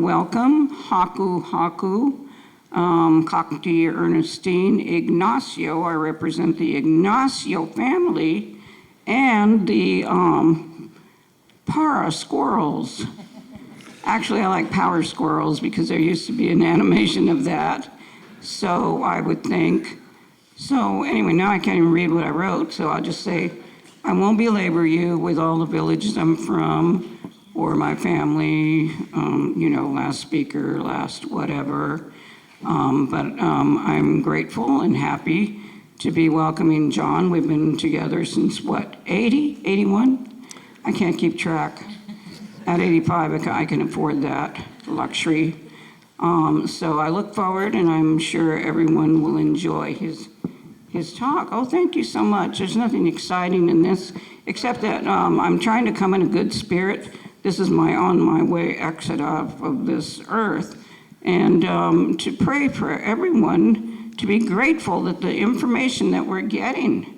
welcome Haku Haku, Kakti Ernestine, Ignacio. I represent the Ignacio family, and the Para squirrels. Actually, I like power squirrels because there used to be an animation of that. So I would think. So anyway, now I can't even read what I wrote, so I'll just say, I won't belabor you with all the villages I'm from or my family, last speaker, last whatever. But I'm grateful and happy to be welcoming John. We've been together since what, 80, 81? I can't keep track. At 85, I can afford that luxury. So I look forward, and I'm sure everyone will enjoy his talk. Oh, thank you so much. There's nothing exciting in this, except that I'm trying to come in a good spirit. This is my on my way exit off of this earth. And to pray for everyone, to be grateful that the information that we're getting,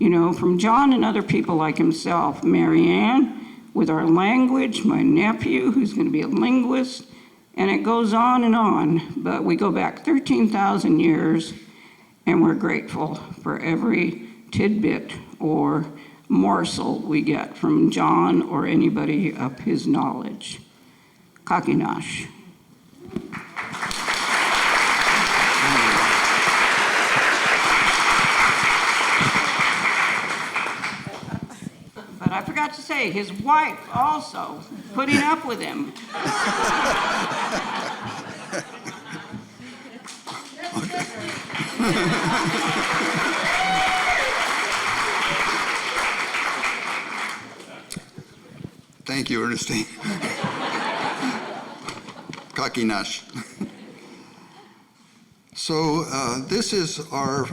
from John and other people like himself, Marianne, with our language, my nephew, who's going to be a linguist, and it goes on, but we go back 13,000 years, and we're grateful for every tidbit or morsel we get from John or anybody of his knowledge. Kakinash. But I forgot to say, his wife also putting up with him. Thank you, Ernestine. Kakinash. So this is our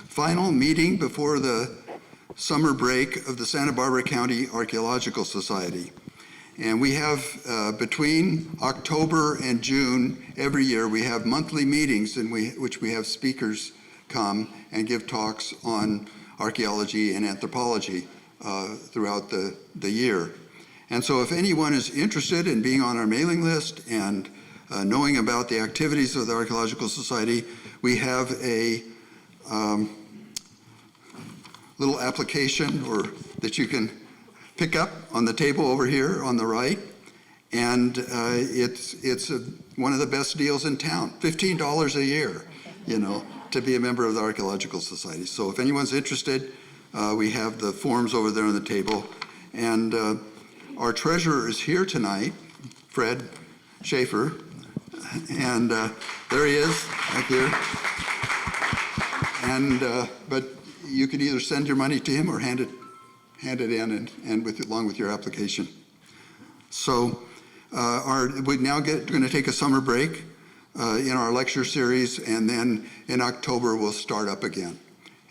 final meeting before the summer break of the Santa Barbara County Archaeological Society. And we have, between October and June every year, we have monthly meetings in which we have speakers come and give talks on archaeology and anthropology throughout the year. And so if anyone is interested in being on our mailing list and knowing about the activities of the Archaeological Society, we have a little application that you can pick up on the table over here on the right. And it's one of the best deals in town, $15 a year, to be a member of the Archaeological Society. So if anyone's interested, we have the forms over there on the table. And our treasurer is here tonight, Fred Schaefer. And there he is, back here. And but you can either send your money to him or hand it in and along with your application. So we're now going to take a summer break in our lecture series, and then in October we'll start up again.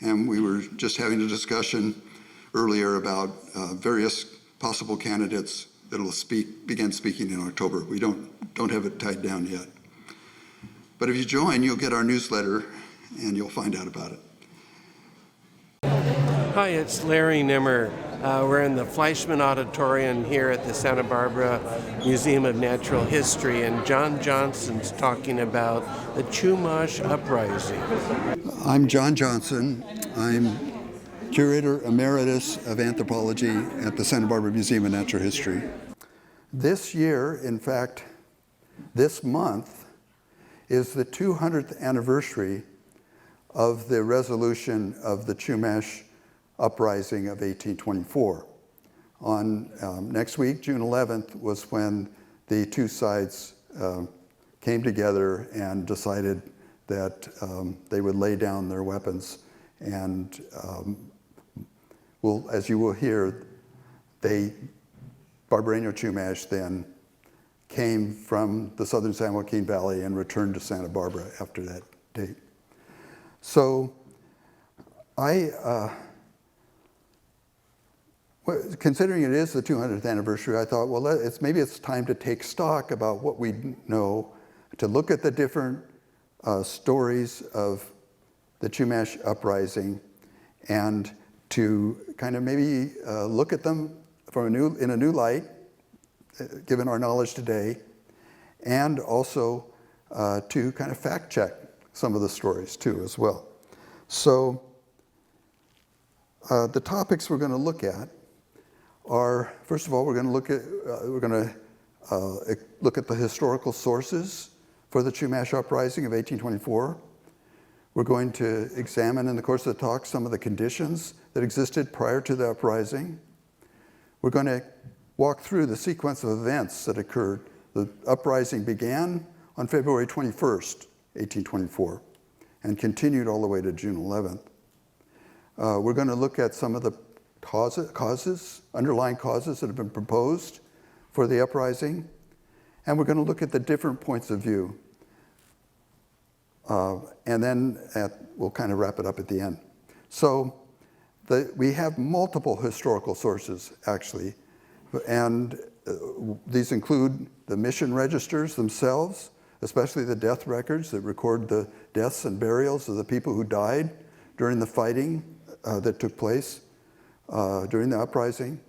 And we were just having a discussion earlier about various possible candidates that will begin speaking in October. We don't have it tied down yet. But if you join, you'll get our newsletter and you'll find out about it. Hi, it's Larry Nimmer. We're in the Fleischmann Auditorium here at the Santa Barbara Museum of Natural History, and John Johnson's talking about the Chumash Uprising. I'm John Johnson. I'm Curator Emeritus of Anthropology at the Santa Barbara Museum of Natural History. This year, in fact, this month, is the 200th anniversary of the resolution of the Chumash Uprising of 1824. On next week, June 11th, was when the two sides came together and decided that they would lay down their weapons. And as you will hear, Barbareño Chumash then came from the southern San Joaquin Valley and returned to Santa Barbara after that date. So considering it is the 200th anniversary, I thought, well, maybe it's time to take stock about what we know, to look at the different stories of the Chumash Uprising, and to kind of maybe look at them in a new light, given our knowledge today, and also to kind of fact check some of the stories too as well. So the topics we're going to look at are, first of all, we're going to look at the historical sources for the Chumash Uprising of 1824. We're going to examine in the course of the talk some of the conditions that existed prior to the uprising. We're going to walk through the sequence of events that occurred. The uprising began on February 21st, 1824, and continued all the way to June 11th. We're going to look at some of the underlying causes that have been proposed for the uprising, and we're going to look at the different points of view. And then we'll kind of wrap it up at the end. So we have multiple historical sources, actually, and these include the mission registers themselves, especially the death records that record the deaths and burials of the people who died during the fighting that took place during the uprising.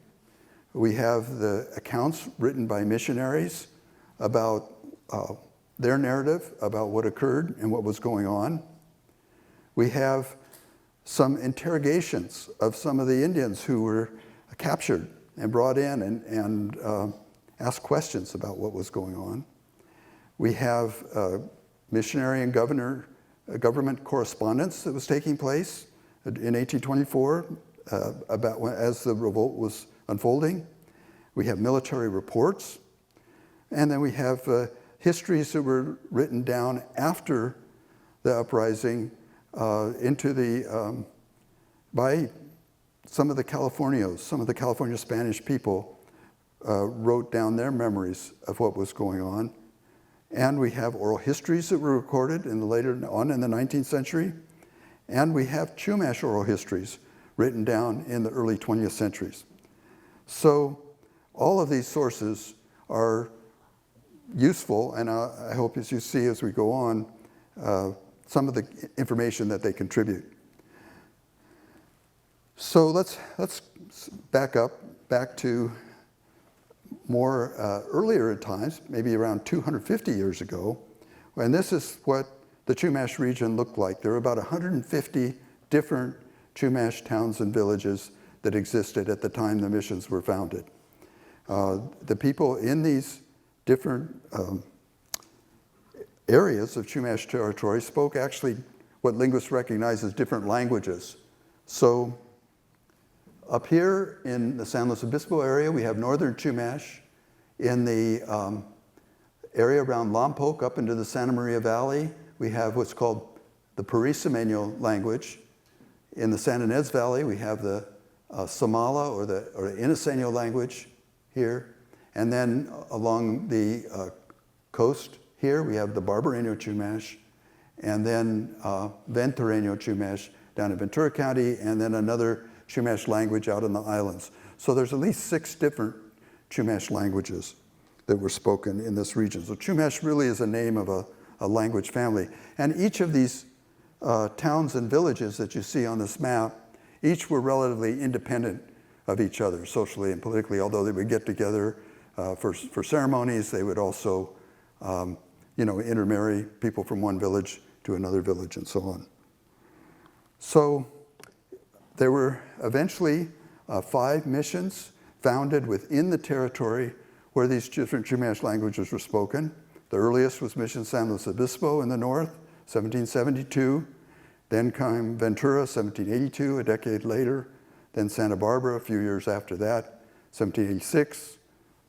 We have the accounts written by missionaries about their narrative about what occurred and what was going on. We have some interrogations of some of the Indians who were captured and brought in and asked questions about what was going on. We have missionary and government correspondence that was taking place in 1824 as the revolt was unfolding. We have military reports, and then we have histories that were written down after the uprising by some of the Californios, some of the California Spanish people wrote down their memories of what was going on. And we have oral histories that were recorded later on in the 19th century. And we have Chumash oral histories written down in the early 20th centuries. So all of these sources are useful, and I hope as you see as we go on, some of the information that they contribute. So let's back to more earlier times, maybe around 250 years ago, and this is what the Chumash region looked like. There were about 150 different Chumash towns and villages that existed at the time the missions were founded. The people in these different areas of Chumash territory spoke actually what linguists recognize as different languages. So up here in the San Luis Obispo area, we have northern Chumash. In the area around Lompoc, up into the Santa Maria Valley, we have what's called the Purísima language. In the San Inés Valley, we have the Samala or the Ineseño language here. And then along the coast here, we have the Barbareño Chumash, and then Ventureño Chumash down in Ventura County, and then another Chumash language out in the islands. So there's at least 6 different Chumash languages that were spoken in this region. So Chumash really is a name of a language family. And each of these towns and villages that you see on this map, each were relatively independent of each other socially and politically, although they would get together for ceremonies. They would also intermarry people from one village to another village and so on. So there were eventually 5 missions founded within the territory where these different Chumash languages were spoken. The earliest was Mission San Luis Obispo in the north, 1772. Then came Ventura, 1782, a decade later. Then Santa Bárbara, a few years after that, 1786.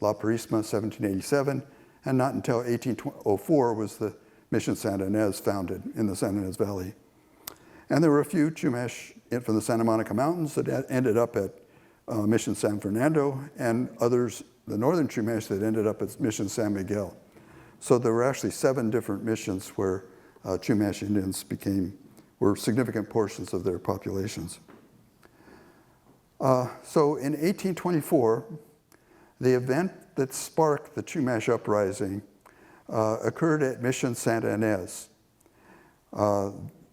La Purísima, 1787. And not until 1804 was the Mission Santa Inés founded in the Santa Inés Valley. And there were a few Chumash from the Santa Monica Mountains that ended up at Mission San Fernando, and others, the northern Chumash, that ended up at Mission San Miguel. So there were actually 7 different missions where Chumash Indians were significant portions of their populations. So in 1824, the event that sparked the Chumash Uprising occurred at Mission Santa Inés.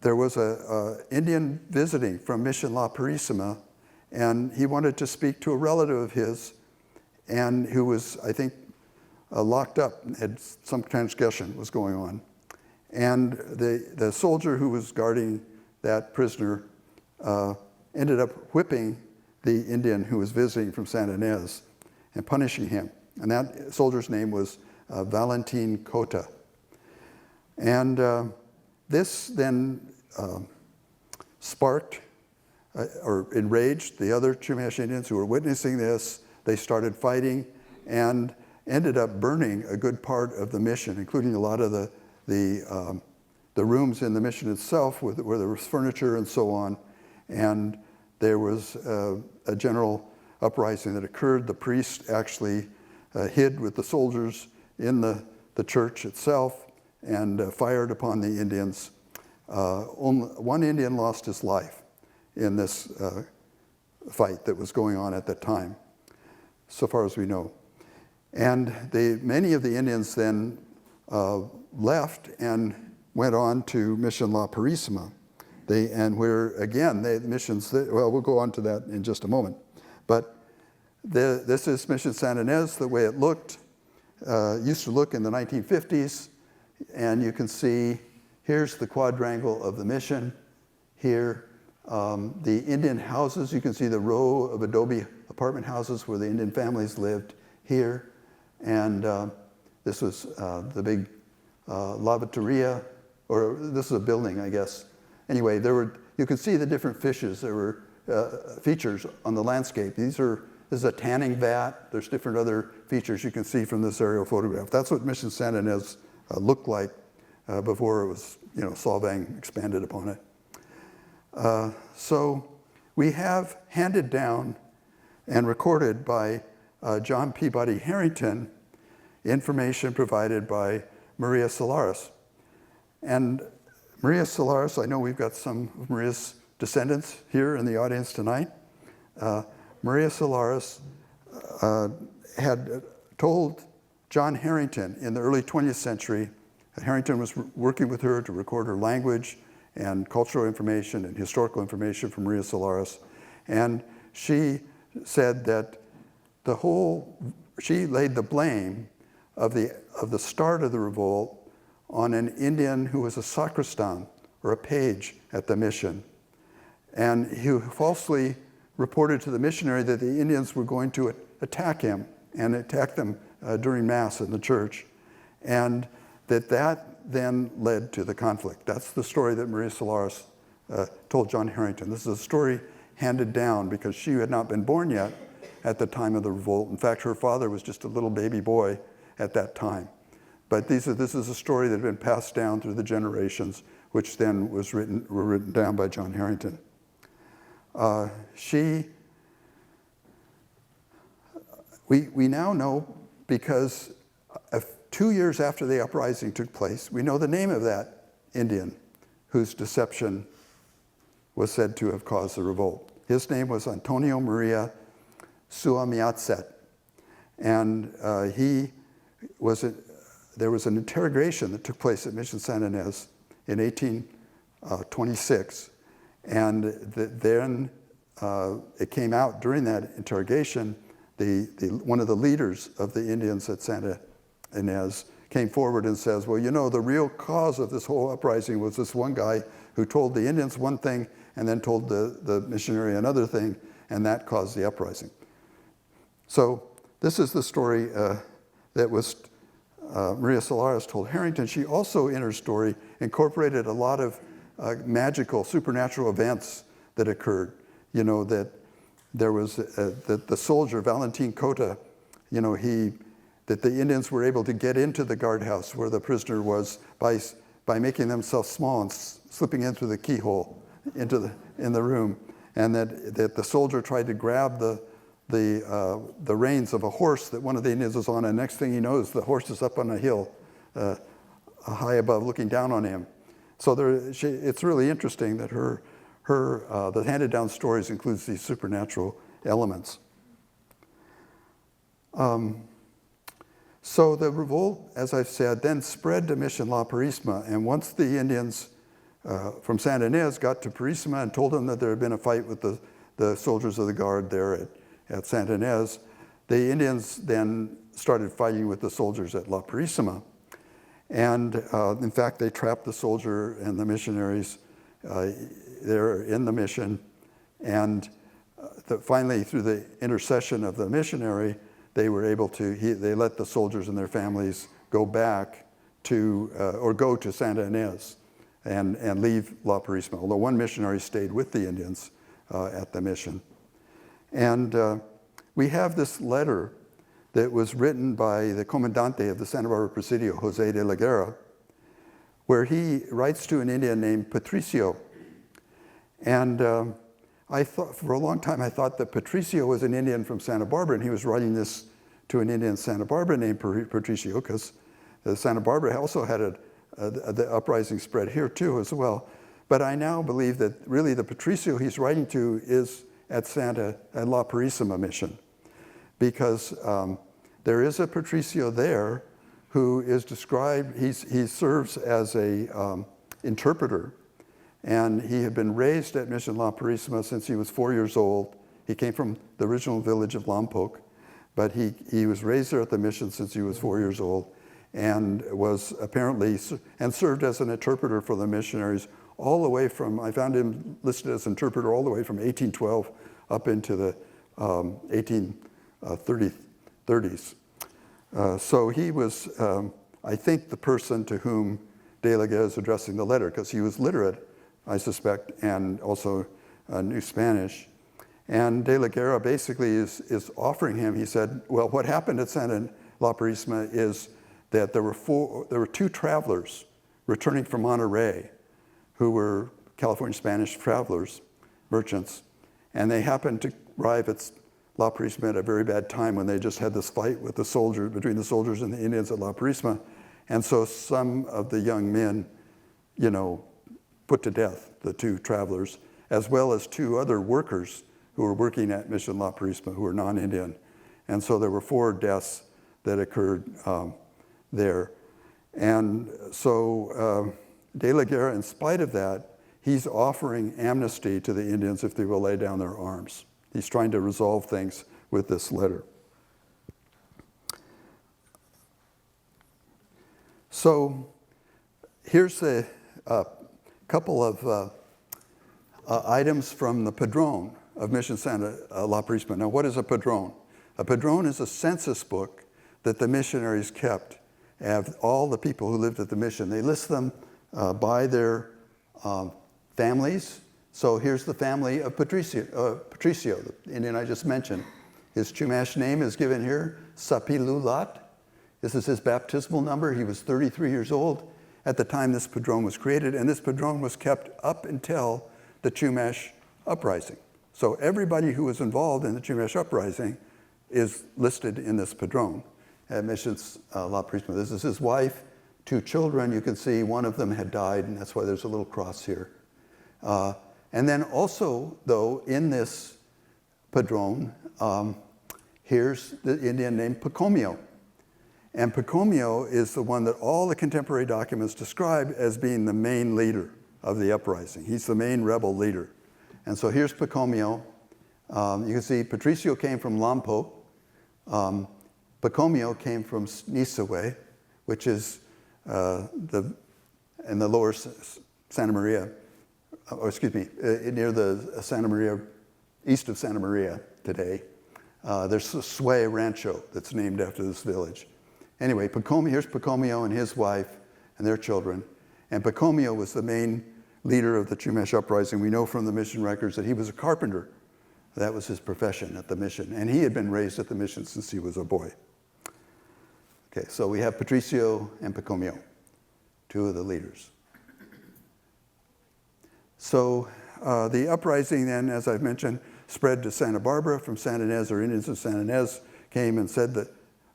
There was an Indian visiting from Mission La Purísima, and he wanted to speak to a relative of his, and who was, I think, locked up, had some transgression was going on. And the soldier who was guarding that prisoner ended up whipping the Indian who was visiting from Santa Ynez and punishing him. And that soldier's name was Valentin Cota. And this then sparked or enraged the other Chumash Indians who were witnessing this. They started fighting and ended up burning a good part of the mission, including a lot of the rooms in the mission itself where there was furniture and so on. And there was a general uprising that occurred. The priest actually hid with the soldiers in the church itself and fired upon the Indians. Only one Indian lost his life in this fight that was going on at that time, so far as we know. And many of the Indians then left and went on to Mission La Purísima. And where, again, the missions, well, we'll go on to that in just a moment. But this is Mission Santa Ynez, the way it looked, used to look in the 1950s. And you can see, here's the quadrangle of the mission. Here, the Indian houses, you can see the row of adobe apartment houses where the Indian families lived here. And this was the big lavatoria, or this is a building, I guess. Anyway, you can see the different fishes. There were features on the landscape. This is a tanning vat. There's different other features you can see from this aerial photograph. That's what Mission Santa Ynez looked like before it was, Solvang expanded upon it. So we have handed down and recorded by John Peabody Harrington information provided by Maria Solares. And Maria Solares, I know we've got some of Maria's descendants here in the audience tonight. Maria Solares had told John Harrington in the early 20th century, Harrington was working with her to record her language and cultural information and historical information from Maria Solares. And she said that she laid the blame of the start of the revolt on an Indian who was a sacristan or a page at the mission. And he falsely reported to the missionary that the Indians were going to attack him and attack them during Mass in the church. And that then led to the conflict. That's the story that Maria Solares told John Harrington. This is a story handed down because she had not been born yet at the time of the revolt. In fact, her father was just a little baby boy at that time. But this is a story that had been passed down through the generations, which then were written down by John Harrington. We now know, because 2 years after the uprising took place, we know the name of that Indian whose deception was said to have caused the revolt. His name was Antonio Maria Suamiatzet. And there was an interrogation that took place at Mission Santa Ynez in 1826. And then it came out during that interrogation, one of the leaders of the Indians at Santa Ynez came forward and says, well, the real cause of this whole uprising was this one guy who told the Indians one thing and then told the missionary another thing, and that caused the uprising. So this is the story that was Maria Solares told Harrington. She also, in her story, incorporated a lot of magical, supernatural events that occurred. That there was that the soldier, Valentin Cota, that the Indians were able to get into the guardhouse where the prisoner was by making themselves small and slipping in through the keyhole in the room, and that the soldier tried to grab the reins of a horse that one of the Indians was on, and next thing he knows, the horse is up on a hill high above looking down on him. So it's really interesting that the handed down stories includes these supernatural elements. So the revolt, as I've said, then spread to Mission La Purísima, and once the Indians from Santa Ynez got to Purísima and told them that there had been a fight with the soldiers of the guard there at Santa Ynez, the Indians then started fighting with the soldiers at La Purísima. And in fact, they trapped the soldier and the missionaries there in the mission. And finally, through the intercession of the missionary, they were able to, they let the soldiers and their families go back to, or go to Santa Inés and leave La Purísima, although one missionary stayed with the Indians at the mission. And we have this letter that was written by the comandante of the Santa Bárbara presidio, José de la Guerra, where he writes to an Indian named Patricio. And I thought, for a long time, I thought that Patricio was an Indian from Santa Bárbara, and he was writing this to an Indian in Santa Bárbara named Patricio, because Santa Bárbara also had the uprising spread here too as well. But I now believe that really the Patricio he's writing to is at La Purísima mission, because there is a Patricio there who is described, he serves as a interpreter, and he had been raised at Mission La Purísima since he was 4 years old. He came from the original village of Lompoc, but he was raised there at the mission since he was 4 years old, and was apparently, and served as an interpreter for the missionaries all the way from, I found him listed as interpreter all the way from 1812 up into the 1830s. So he was, I think, the person to whom De la Guerra is addressing the letter, because he was literate, I suspect, and also knew Spanish. And De la Guerra basically is offering him, he said, well, what happened at Santa La Purísima is that there were two travelers returning from Monterey who were California Spanish travelers, merchants, and they happened to arrive at La Purísima at a very bad time when they just had this fight with the soldiers, between the soldiers and the Indians at La Purísima. And so some of the young men, put to death the two travelers, as well as two other workers who were working at Mission La Purísima who were non-Indian. And so there were 4 deaths that occurred there. And so De la Guerra, in spite of that, he's offering amnesty to the Indians if they will lay down their arms. He's trying to resolve things with this letter. So here's a couple of items from the Padrón of Mission Santa La Purísima. Now, what is a Padrón? A Padrón is a census book that the missionaries kept of all the people who lived at the mission. They list them by their families. So here's the family of Patricio, the Indian I just mentioned. His Chumash name is given here, Sapilulat. This is his baptismal number. He was 33 years old at the time this Padrón was created, and this Padrón was kept up until the Chumash Uprising. So everybody who was involved in the Chumash Uprising is listed in this Padrón at Missions La Purísima. This is his wife, 2 children. You can see one of them had died, and that's why there's a little cross here. And then also, though, in this Padrón, here's the Indian named Pacomio. And Pacomio is the one that all the contemporary documents describe as being the main leader of the uprising. He's the main rebel leader. And so here's Pacomio. You can see Patricio came from Lompoc. Pacomio came from Nisawe, which is in the lower Santa Maria, near the Santa Maria, east of Santa Maria today. There's a Sway Rancho that's named after this village. Anyway, here's Pacomio and his wife and their children. And Pacomio was the main leader of the Chumash Uprising. We know from the mission records that he was a carpenter. That was his profession at the mission. And he had been raised at the mission since he was a boy. Okay, so we have Patricio and Pacomio, 2 of the leaders. So the uprising then, as I've mentioned, spread to Santa Bárbara from Santa Inés, or Indians of Santa Inés came and said that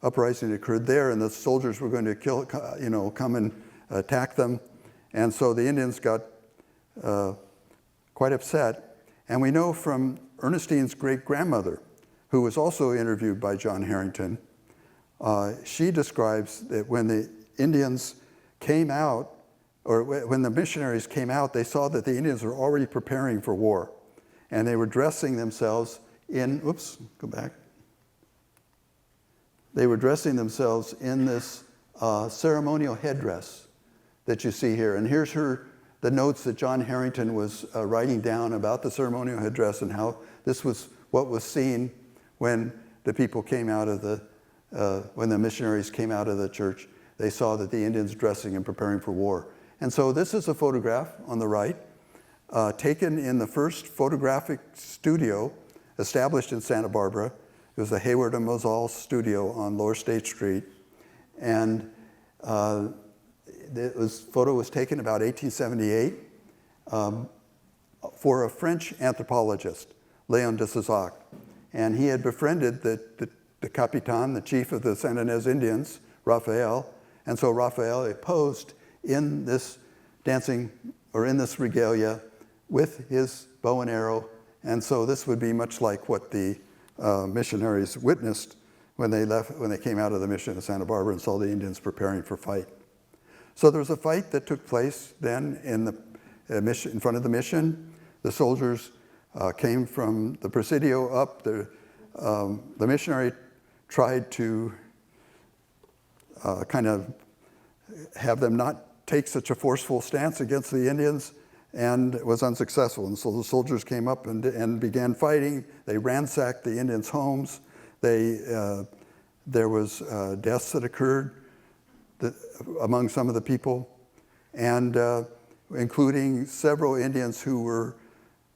uprising occurred there and the soldiers were going to come and attack them. And so the Indians got quite upset. And we know from Ernestine's great-grandmother, who was also interviewed by John Harrington, she describes that when the Indians came out, or when the missionaries came out, they saw that the Indians were already preparing for war. And they were dressing themselves in, they were dressing themselves in this ceremonial headdress that you see here. And here's the notes that John Harrington was writing down about the ceremonial headdress and how this was what was seen when the people came out of when the missionaries came out of the church. They saw that the Indians dressing and preparing for war. And so this is a photograph on the right, taken in the first photographic studio established in Santa Barbara. It was the Hayward and Mosal studio on Lower State Street. And photo was taken about 1878 for a French anthropologist, Léon de Sézac. And he had befriended the Capitan, the chief of the San Ynez Indians, Raphael. And so Raphael posed in this dancing, or in this regalia, with his bow and arrow. And so this would be much like what the missionaries witnessed when they came out of the mission of Santa Barbara and saw the Indians preparing for fight. So there was a fight that took place then in in front of the mission. The soldiers came from the presidio up. The missionary tried to kind of have them not take such a forceful stance against the Indians, and was unsuccessful. And so the soldiers came up and began fighting. They ransacked the Indians' homes. There was deaths that occurred among some of the people, and including several Indians who were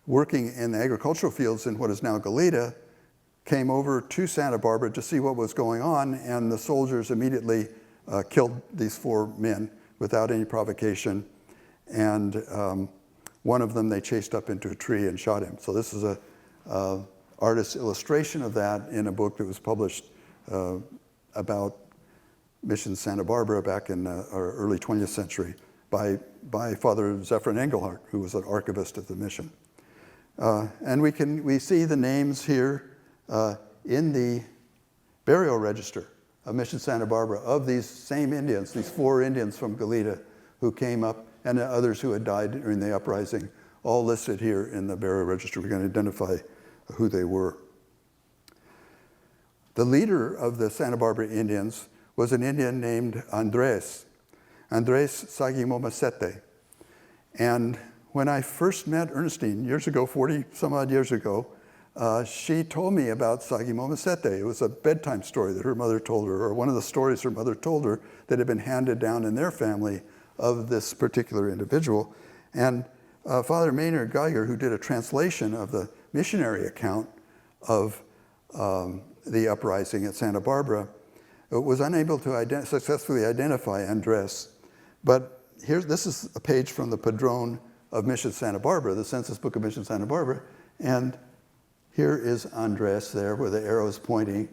working in the agricultural fields in what is now Goleta, came over to Santa Barbara to see what was going on, and the soldiers immediately killed these 4 men without any provocation. And one of them they chased up into a tree and shot him. So this is a artist's illustration of that in a book that was published about Mission Santa Barbara back in our early 20th century by Father Zephyrin Engelhardt, who was an archivist of the mission. And we see the names here in the burial register of Mission Santa Barbara of these same Indians, these 4 Indians from Goleta who came up, and others who had died during the uprising, all listed here in the burial register. We're going to identify who they were. The leader of the Santa Barbara Indians was an Indian named Andres Sagimomasete. And when I first met Ernestine years ago, 40 some odd years ago, she told me about Sagimomasete. It was a bedtime story that her mother told her, or one of the stories her mother told her that had been handed down in their family of this particular individual. And Father Maynard Geiger, who did a translation of the missionary account of the uprising at Santa Barbara, was unable to successfully identify Andres. But this is a page from the Padrone of Mission Santa Barbara, the census book of Mission Santa Barbara, and here is Andres there where the arrow is pointing.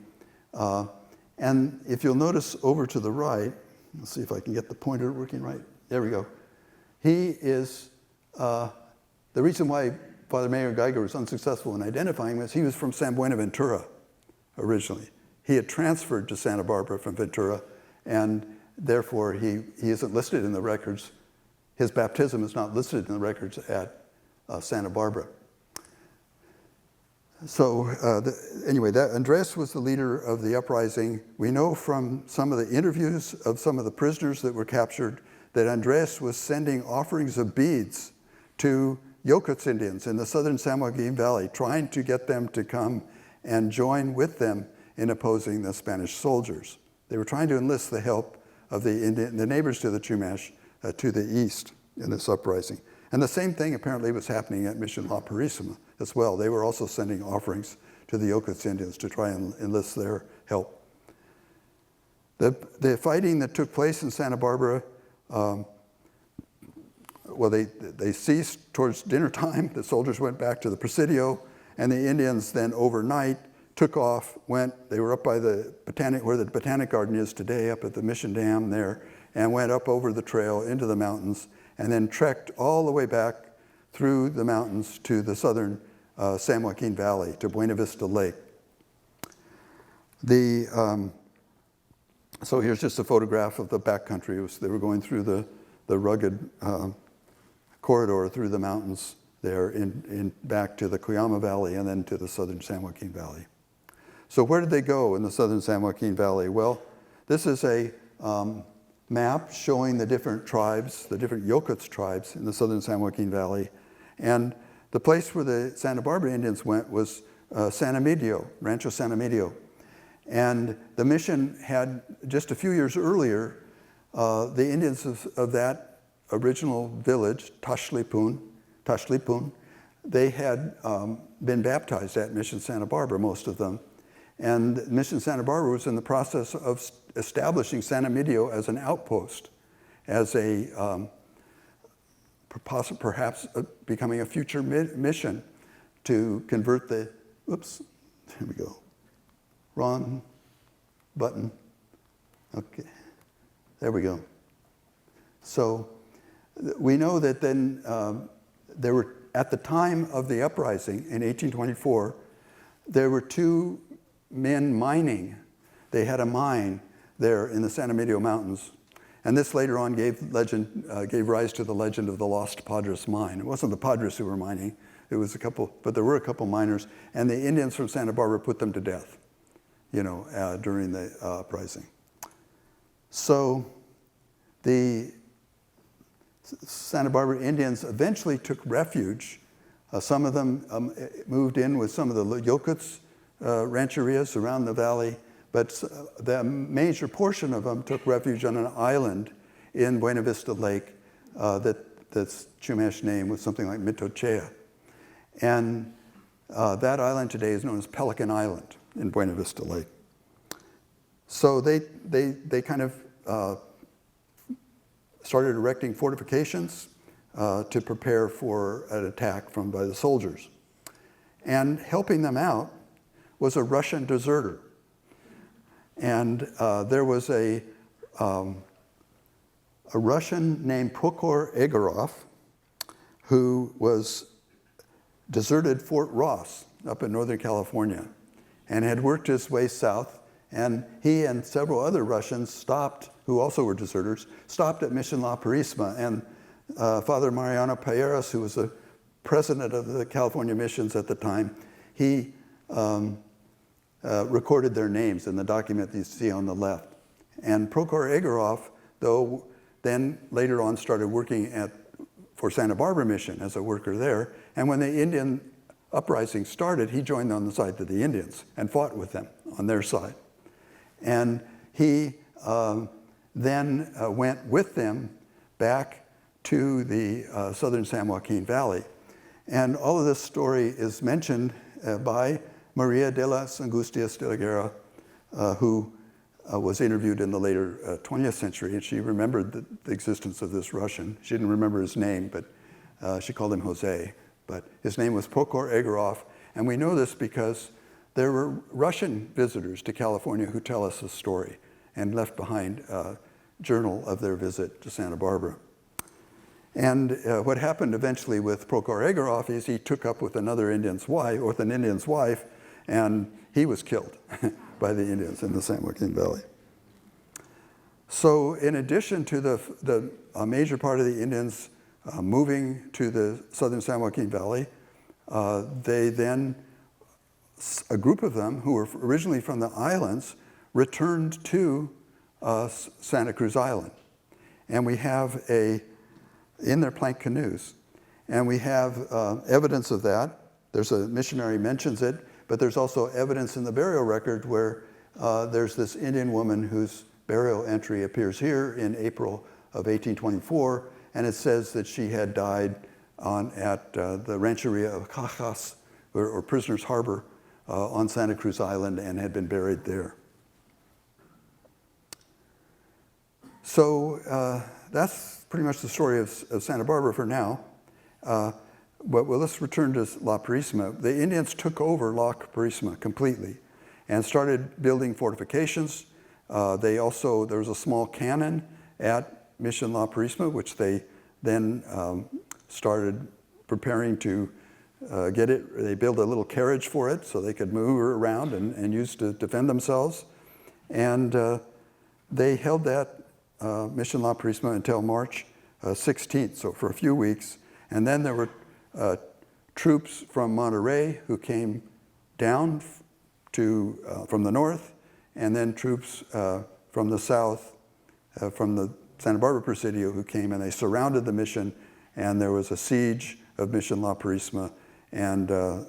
And if you'll notice over to the right, let's see if I can get the pointer working right. There we go. He is, the reason why Father Maynard Geiger was unsuccessful in identifying him is he was from San Buenaventura originally. He had transferred to Santa Barbara from Ventura, and therefore he isn't listed in the records. His baptism is not listed in the records at Santa Barbara. So anyway, Andres was the leader of the uprising. We know from some of the interviews of some of the prisoners that were captured that Andres was sending offerings of beads to Yokuts Indians in the southern San Joaquin Valley, trying to get them to come and join with them in opposing the Spanish soldiers. They were trying to enlist the help of the neighbors to the Chumash to the east in this uprising. And the same thing apparently was happening at Mission La Purísima as well. They were also sending offerings to the Yokuts Indians to try and enlist their help. The fighting that took place in Santa Barbara, they ceased towards dinner time. The soldiers went back to the presidio, and the Indians then overnight took off, they were up by where the Botanic Garden is today, up at the Mission Dam there, and went up over the trail into the mountains, and then trekked all the way back through the mountains to the southern San Joaquin Valley, to Buena Vista Lake. So here's just a photograph of the backcountry. They were going through the rugged corridor through the mountains there back to the Cuyama Valley and then to the southern San Joaquin Valley. So where did they go in the southern San Joaquin Valley? Well, this is a map showing the different tribes, the different Yokuts tribes in the southern San Joaquin Valley. And the place where the Santa Barbara Indians went was San Emilio, Rancho San Emilio. And the mission had, just a few years earlier, the Indians of that original village, Tashlipun, they had been baptized at Mission Santa Barbara, most of them. And Mission Santa Barbara was in the process of establishing San Emilio as an outpost, as a perhaps becoming a future mission to convert the, oops, here we go, wrong button. Okay, there we go. So we know that then there were, at the time of the uprising in 1824, there were two men mining. They had a mine there in the San Emilio Mountains. And this later on gave rise to the legend of the Lost Padres mine. It wasn't the Padres who were mining, it was a couple, but there were a couple miners, and the Indians from Santa Barbara put them to death, during the uprising. So the Santa Barbara Indians eventually took refuge. Some of them moved in with some of the Yokuts rancherias around the valley, but the major portion of them took refuge on an island in Buena Vista Lake that's Chumash name was something like Mitochea. And that island today is known as Pelican Island in Buena Vista Lake. So they kind of started erecting fortifications to prepare for an attack by the soldiers. And helping them out was a Russian deserter. And there was a Russian named Prokhor Egorov who was deserted Fort Ross up in Northern California and had worked his way south. And he and several other Russians stopped, who also were deserters, stopped at Mission La Purísima. And Father Mariano Payeras, who was the president of the California missions at the time, he recorded their names in the document that you see on the left. And Prokhor Egorov, though, then later on started working for Santa Barbara Mission as a worker there. And when the Indian uprising started, he joined on the side of the Indians and fought with them on their side. And he then went with them back to the southern San Joaquin Valley. And all of this story is mentioned by Maria de las Angustias de la Guerra, who was interviewed in the later 20th century, and she remembered the existence of this Russian. She didn't remember his name, but she called him Jose. But his name was Prokhor Egorov, and we know this because there were Russian visitors to California who tell us this story and left behind a journal of their visit to Santa Barbara. And what happened eventually with Prokhor Egorov is he took up with an Indian's wife, and he was killed by the Indians in the San Joaquin Valley. So in addition to the major part of the Indians moving to the southern San Joaquin Valley, they then, a group of them who were originally from the islands, returned to Santa Cruz Island. And we have in their plank canoes. And we have evidence of that. There's a missionary mentions it, but there's also evidence in the burial record where there's this Indian woman whose burial entry appears here in April of 1824, and it says that she had died at the rancheria of Cajas, or Prisoner's Harbor, on Santa Cruz Island, and had been buried there. So that's pretty much the story of Santa Barbara for now. But let's return to La Purísima. The Indians took over La Purísima completely and started building fortifications. There was a small cannon at Mission La Purísima, which they then started preparing to get it. They built a little carriage for it so they could move around and use to defend themselves. And they held that Mission La Purísima until March 16th, so for a few weeks. And then there were troops from Monterey who came down from the north, and then troops from the south, from the Santa Bárbara presidio, who came, and they surrounded the mission, and there was a siege of Mission La Purísima, and the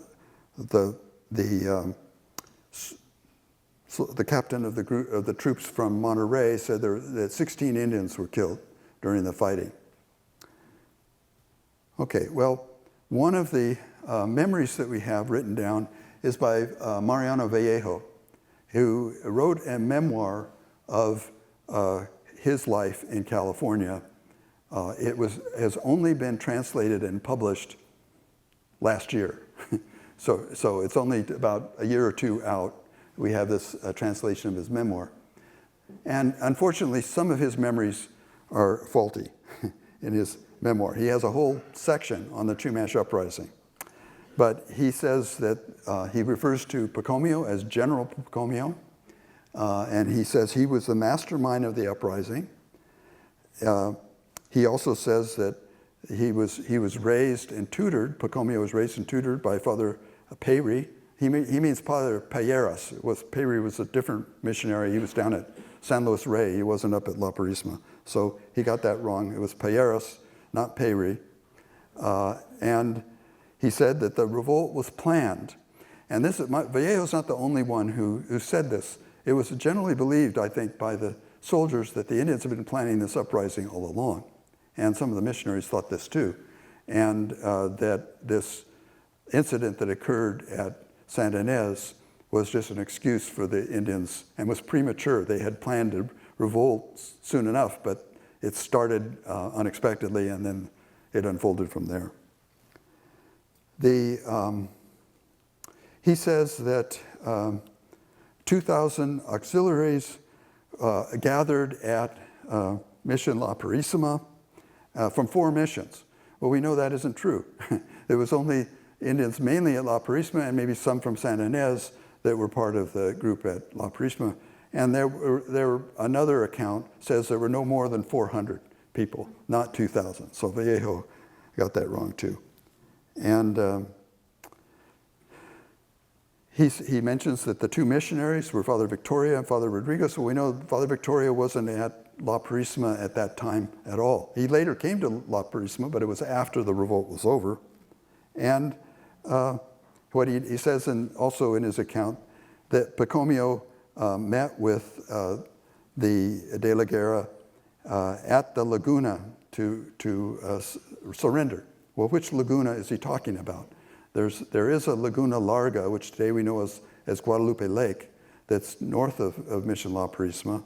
captain of the group of the troops from Monterey said that 16 Indians were killed during the fighting. Okay, well, one of the memories that we have written down is by Mariano Vallejo, who wrote a memoir of his life in California. It has only been translated and published last year. So it's only about a year or two out. We have this translation of his memoir. And unfortunately, some of his memories are faulty in his memoir. He has a whole section on the Chumash Uprising. But he says that he refers to Pacomio as General Pacomio, and he says he was the mastermind of the uprising. He also says that he was raised and tutored, Pacomio was raised and tutored by Father Peyri. He means Father Payeras. Peyri was a different missionary. He was down at San Luis Rey. He wasn't up at La Purísima. So he got that wrong. It was Payeras, not Peyri. And he said that the revolt was planned. And Vallejo's not the only one who said this. It was generally believed, I think, by the soldiers that the Indians had been planning this uprising all along. And some of the missionaries thought this too. And that this incident that occurred at Santa Inés was just an excuse for the Indians and was premature. They had planned to revolt soon enough, but it started unexpectedly, and then it unfolded from there. He says that 2,000 auxiliaries gathered at Mission La Purísima from 4 missions. Well, we know that isn't true. There was only Indians mainly at La Purísima and maybe some from Santa Inés that were part of the group at La Purísima. And another account says there were no more than 400 people, not 2,000. So Vallejo got that wrong too. And he mentions that the 2 missionaries were Father Victoria and Father Rodriguez. Well, we know Father Victoria wasn't at La Purísima at that time at all. He later came to La Purísima, but it was after the revolt was over. And what he says also in his account that Pacomio met with the De la Guerra at the Laguna to surrender. Well, which Laguna is he talking about? There is a Laguna Larga, which today we know as Guadalupe Lake, that's north of Mission La Purísima.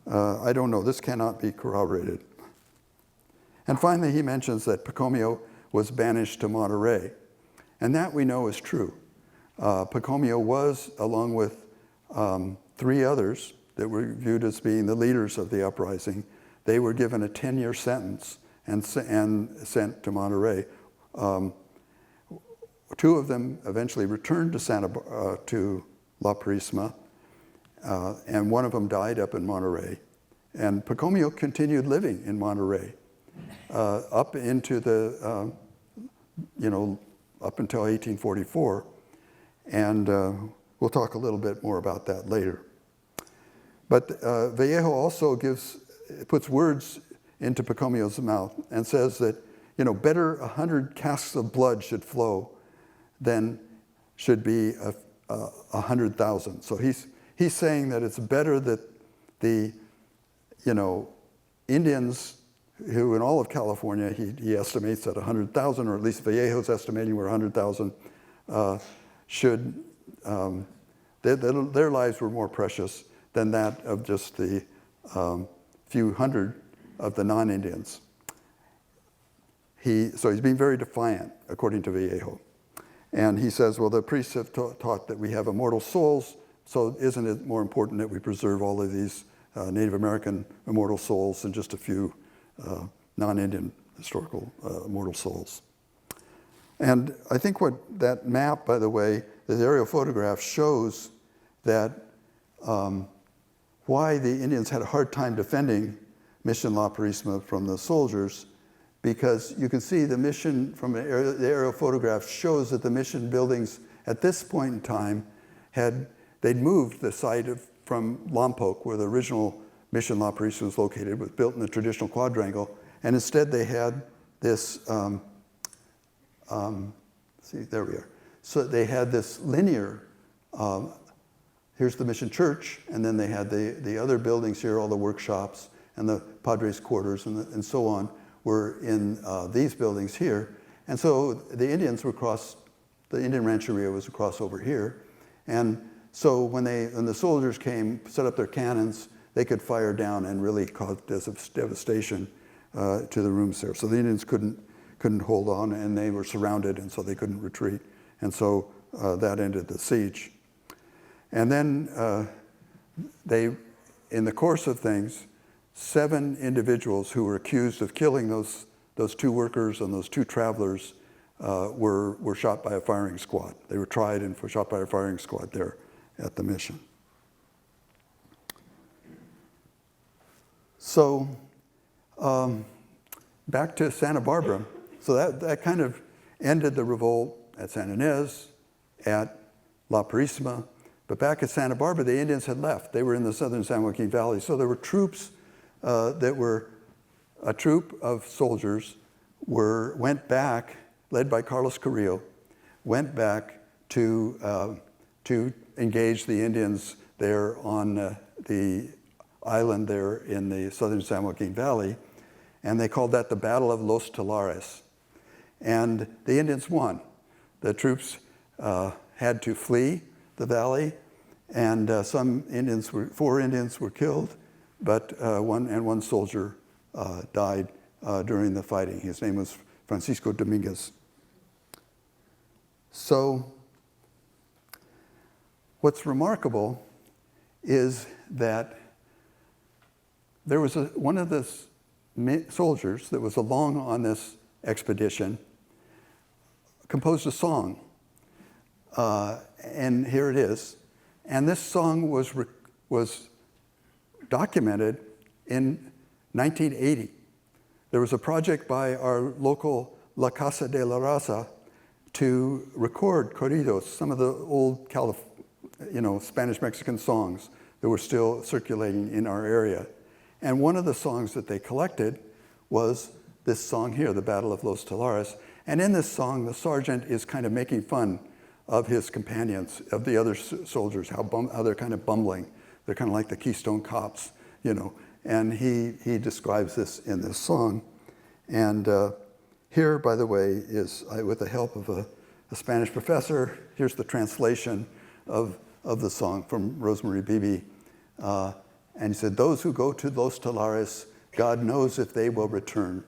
I don't know. This cannot be corroborated. And finally, he mentions that Pacomio was banished to Monterey. And that we know is true. Pacomio was, along with 3 others that were viewed as being the leaders of the uprising, they were given a 10-year sentence and sent to Monterey. 2 of them eventually returned to La Purísima, and one of them died up in Monterey. And Pacomio continued living in Monterey up into up until 1844. And we'll talk a little bit more about that later. But Vallejo also puts words into Pacomio's mouth and says that, better 100 casks of blood should flow than should be 100,000. So he's saying that it's better that the, Indians who in all of California, he estimates at 100,000, or at least Vallejo's estimating we're 100,000, their lives were more precious than that of just the few hundred of the non-Indians. So he's being very defiant, according to Vallejo. And he says, well, the priests have taught that we have immortal souls, so isn't it more important that we preserve all of these Native American immortal souls and just a few non-Indian historical immortal souls? And I think what that map, by the way, the aerial photograph shows that why the Indians had a hard time defending Mission La Purísima from the soldiers, because you can see the mission from the aerial photograph shows that the mission buildings at this point in time had they'd moved the site from Lompoc, where the original mission La Purísima was located, was built in the traditional quadrangle, and instead they had this, see, there we are. So they had this linear, here's the mission church, and then they had the other buildings here, all the workshops, and the Padres' quarters, and so on, were in these buildings here. And so the Indians were across, the Indian Rancheria was across over here. And so when the soldiers came, set up their cannons, they could fire down and really cause devastation to the rooms there. So the Indians couldn't hold on, and they were surrounded, and so they couldn't retreat. And so that ended the siege. And then in the course of things, 7 individuals who were accused of killing those 2 workers and those 2 travelers were shot by a firing squad. They were tried and were shot by a firing squad there at the mission. So back to Santa Bárbara. So that kind of ended the revolt at San Inés, at La Purísima. But back at Santa Bárbara, the Indians had left. They were in the southern San Joaquin Valley. So there were troops that were, a troop of soldiers went back, led by Carlos Carrillo, went back to engage the Indians there on the island there in the southern San Joaquin Valley. And they called that the Battle of Los Telares. And the Indians won. The troops had to flee the valley, and 4 Indians were killed, but one soldier died during the fighting. His name was Francisco Dominguez. So what's remarkable is that there was one of the soldiers that was along on this expedition composed a song, and here it is. And this song was documented in 1980. There was a project by our local La Casa de la Raza to record corridos, some of the old Spanish-Mexican songs that were still circulating in our area. And one of the songs that they collected was this song here, The Battle of Los Telares. And in this song, the sergeant is kind of making fun of his companions, of the other soldiers, how they're kind of bumbling. They're kind of like the Keystone Cops, And he describes this in this song. And here, by the way, is, with the help of a Spanish professor, here's the translation of the song from Rosemary Beebe. And he said, "Those who go to Los Telares, God knows if they will return.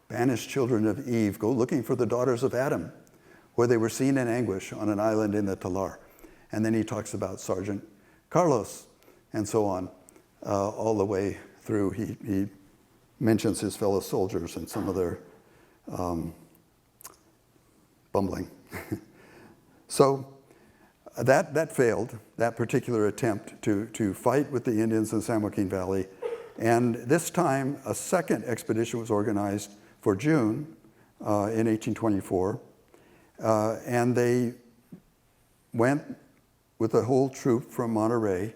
Banished children of Eve go looking for the daughters of Adam, where they were seen in anguish on an island in the Talar." And then he talks about Sergeant Carlos and so on, all the way through. He mentions his fellow soldiers and some of their bumbling. So that failed, that particular attempt to fight with the Indians in San Joaquin Valley. And this time, a second expedition was organized for June in 1824. And they went with a whole troop from Monterey,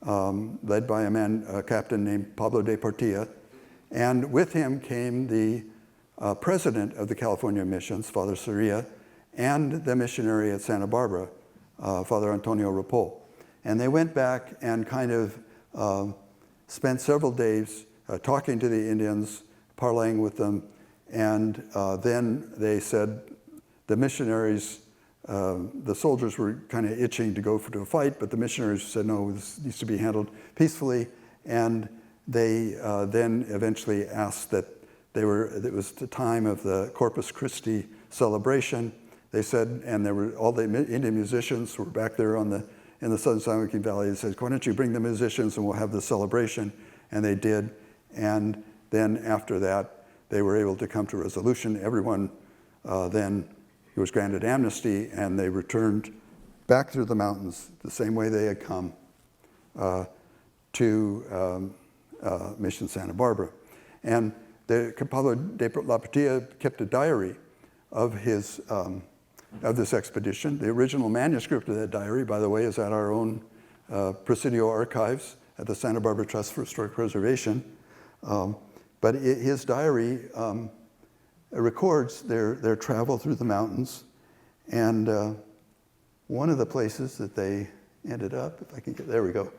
led by a captain named Pablo de Portilla. And with him came the president of the California missions, Father Soria, and the missionary at Santa Bárbara, Father Antonio Ripoll. And they went back and kind of spent several days talking to the Indians, parleying with them, and then they said the missionaries, the soldiers were kind of itching to go to a fight, but the missionaries said, no, this needs to be handled peacefully. And they then eventually asked that it was the time of the Corpus Christi celebration. They said, and there were all the Indian musicians who were back there in the southern San Joaquin Valley. They said, why don't you bring the musicians and we'll have the celebration? And they did. And then after that, they were able to come to a resolution. Everyone then was granted amnesty, and they returned back through the mountains the same way they had come to Mission Santa Bárbara. And Pablo de la Portilla kept a diary of this expedition. The original manuscript of that diary, by the way, is at our own presidio archives at the Santa Barbara Trust for Historic Preservation. But his diary records their travel through the mountains. And one of the places that they ended up, if I can get, there we go,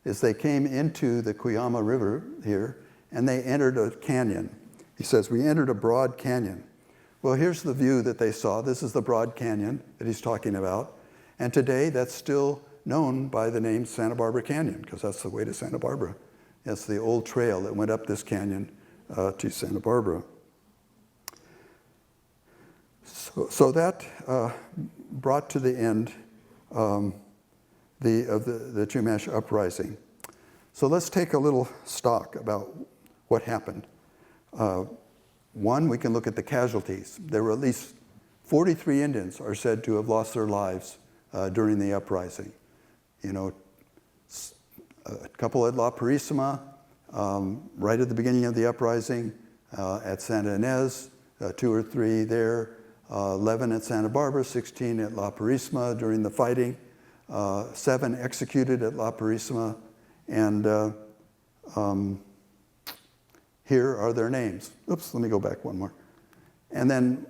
is they came into the Cuyama River here, and they entered a canyon. He says, we entered a broad canyon. Well, here's the view that they saw. This is the broad canyon that he's talking about. And today, that's still known by the name Santa Barbara Canyon, because that's the way to Santa Barbara. That's the old trail that went up this canyon to Santa Barbara. So that brought to the end of the Chumash Uprising. So let's take a little stock about what happened. One, we can look at the casualties. There were at least 43 Indians are said to have lost their lives during the uprising. You know, a couple at La Purísima, right at the beginning of the uprising, at Santa Inés, 2 or 3 there, 11 at Santa Bárbara, 16 at La Purísima during the fighting, 7 executed at La Purísima, and here are their names. Oops, let me go back one more. And then,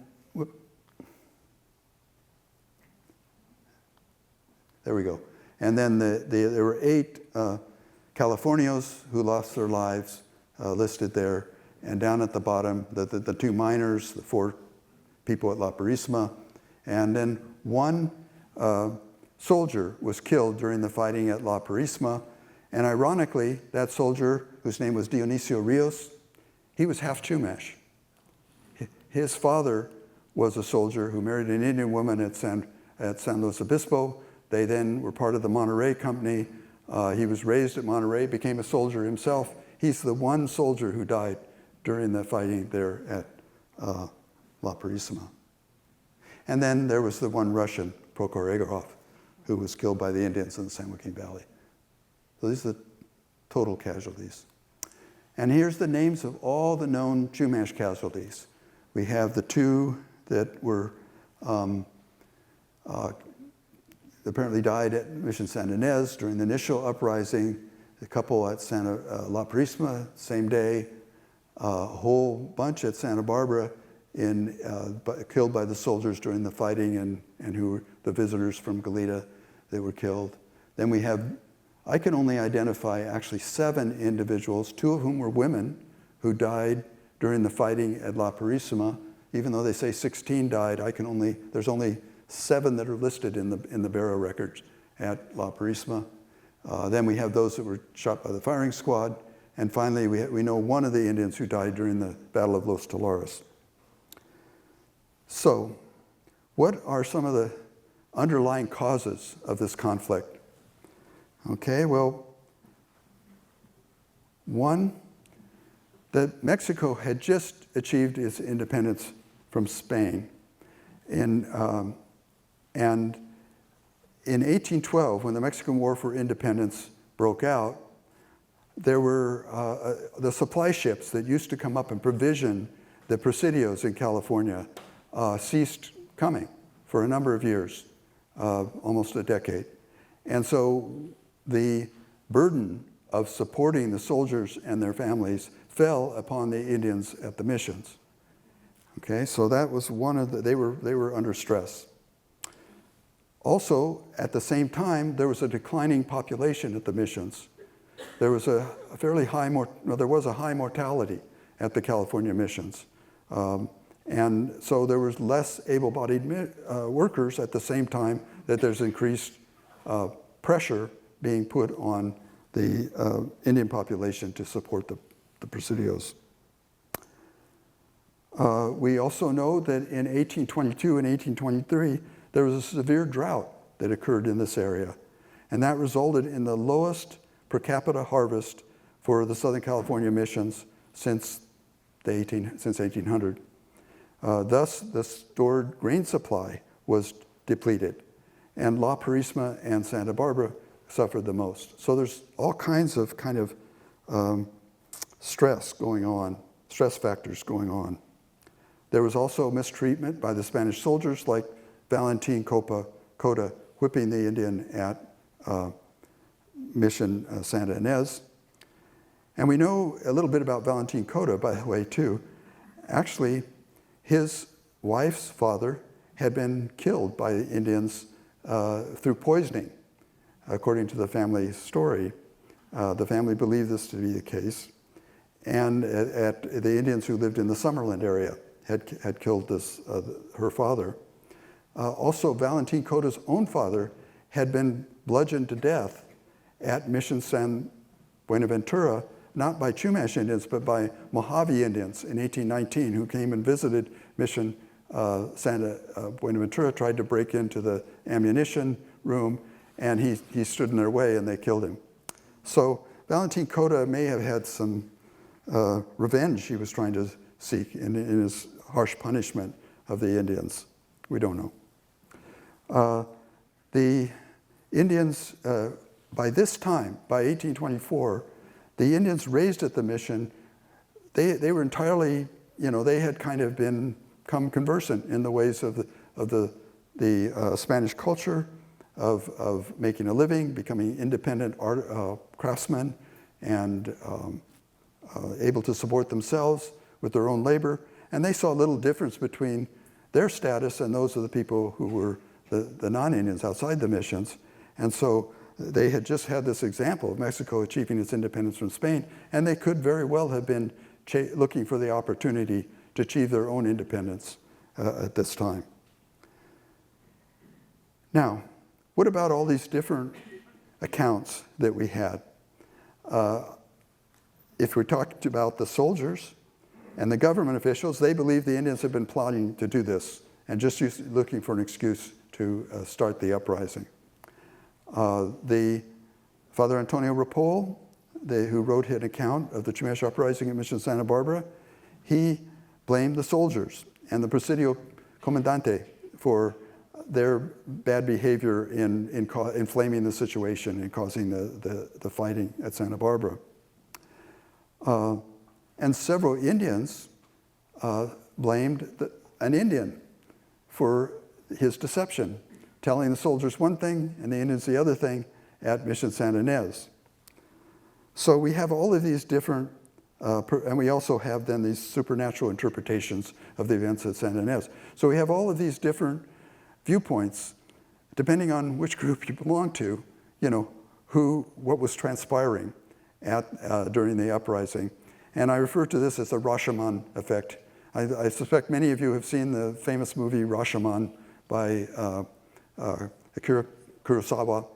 there we go. And then there were 8 Californios who lost their lives listed there. And down at the bottom, the 2 miners, the 4 people at La Purísima. And then 1 soldier was killed during the fighting at La Purísima. And ironically, that soldier, whose name was Dionisio Rios, he was half Chumash. His father was a soldier who married an Indian woman at San Luis Obispo. They then were part of the Monterey Company. He was raised at Monterey, became a soldier himself. He's the one soldier who died during the fighting there at La Purísima. And then there was the one Russian, Prokhorov, who was killed by the Indians in the San Joaquin Valley. So these are the total casualties. And here's the names of all the known Chumash casualties. We have the 2 that were apparently died at Mission Santa Inés during the initial uprising, a couple at La Purísima, same day, a whole bunch at Santa Bárbara killed by the soldiers during the fighting and who were the visitors from Goleta that were killed. Then we have, I can only identify actually 7 individuals, 2 of whom were women who died during the fighting at La Purísima. Even though they say 16 died, there's only 7 that are listed in the burial records at La Purísima. Then we have those that were shot by the firing squad. And finally, we know one of the Indians who died during the Battle of Los Tolares. So, what are some of the underlying causes of this conflict? Okay, well, one, that Mexico had just achieved its independence from Spain. And in 1812, when the Mexican War for Independence broke out, there were the supply ships that used to come up and provision the presidios in California ceased coming for a number of years, almost a decade. And so the burden of supporting the soldiers and their families fell upon the Indians at the missions. Okay, so that was one of they were under stress. Also, at the same time, there was a declining population at the missions. There was a high mortality at the California missions. And so there was less able-bodied workers at the same time that there's increased pressure being put on the Indian population to support the presidios. We also know that in 1822 and 1823, there was a severe drought that occurred in this area. And that resulted in the lowest per capita harvest for the Southern California missions since 1800. Thus, the stored grain supply was depleted. And La Purísima and Santa Bárbara suffered the most. So there's all kinds of stress going on, stress factors going on. There was also mistreatment by the Spanish soldiers, like Valentin Cota whipping the Indian at Mission Santa Inés. And we know a little bit about Valentin Cota, by the way, too. Actually, his wife's father had been killed by the Indians through poisoning, according to the family story. The family believed this to be the case. And the Indians who lived in the Summerland area had killed her father. Also, Valentin Cota's own father had been bludgeoned to death at Mission San Buenaventura, not by Chumash Indians, but by Mojave Indians in 1819, who came and visited Mission Santa Buenaventura, tried to break into the ammunition room, and he stood in their way and they killed him. So Valentin Cota may have had some revenge he was trying to seek in his harsh punishment of the Indians. We don't know. The Indians, by this time, by 1824, the Indians raised at the mission, they were entirely, they had kind of become conversant in the ways of the Spanish culture, of making a living, becoming independent craftsmen, and able to support themselves with their own labor. And they saw little difference between their status and those of the people who were the non-Indians outside the missions. And so they had just had this example of Mexico achieving its independence from Spain, and they could very well have been looking for the opportunity to achieve their own independence at this time. Now, what about all these different accounts that we had? If we talked about the soldiers and the government officials, they believed the Indians had been plotting to do this and just looking for an excuse to start the uprising. The Father Antonio Ripoll, who wrote an account of the Chumash Uprising at Mission Santa Bárbara, he blamed the soldiers and the presidio comandante for their bad behavior in inflaming the situation and causing the fighting at Santa Bárbara. And several Indians blamed an Indian for his deception, telling the soldiers one thing and the Indians the other thing at Mission Santa Inés. So we have all of these different, and we also have then these supernatural interpretations of the events at Santa Inés. So we have all of these different viewpoints, depending on which group you belong to, what was transpiring during the uprising. And I refer to this as the Rashomon effect. I suspect many of you have seen the famous movie Rashomon by Akira Kurosawa.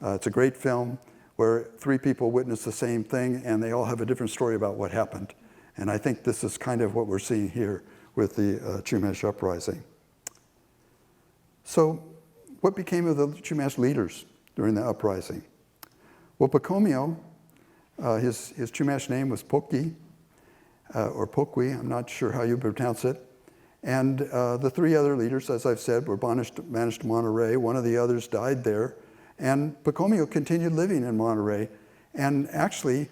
It's a great film where three people witness the same thing and they all have a different story about what happened. And I think this is kind of what we're seeing here with the Chumash Uprising. So what became of the Chumash leaders during the uprising? Well, Pacomio, his Chumash name was Poqui, or Poqui, I'm not sure how you pronounce it. And the three other leaders, as I've said, were banished to Monterrey. One of the others died there. And Pacomio continued living in Monterrey and actually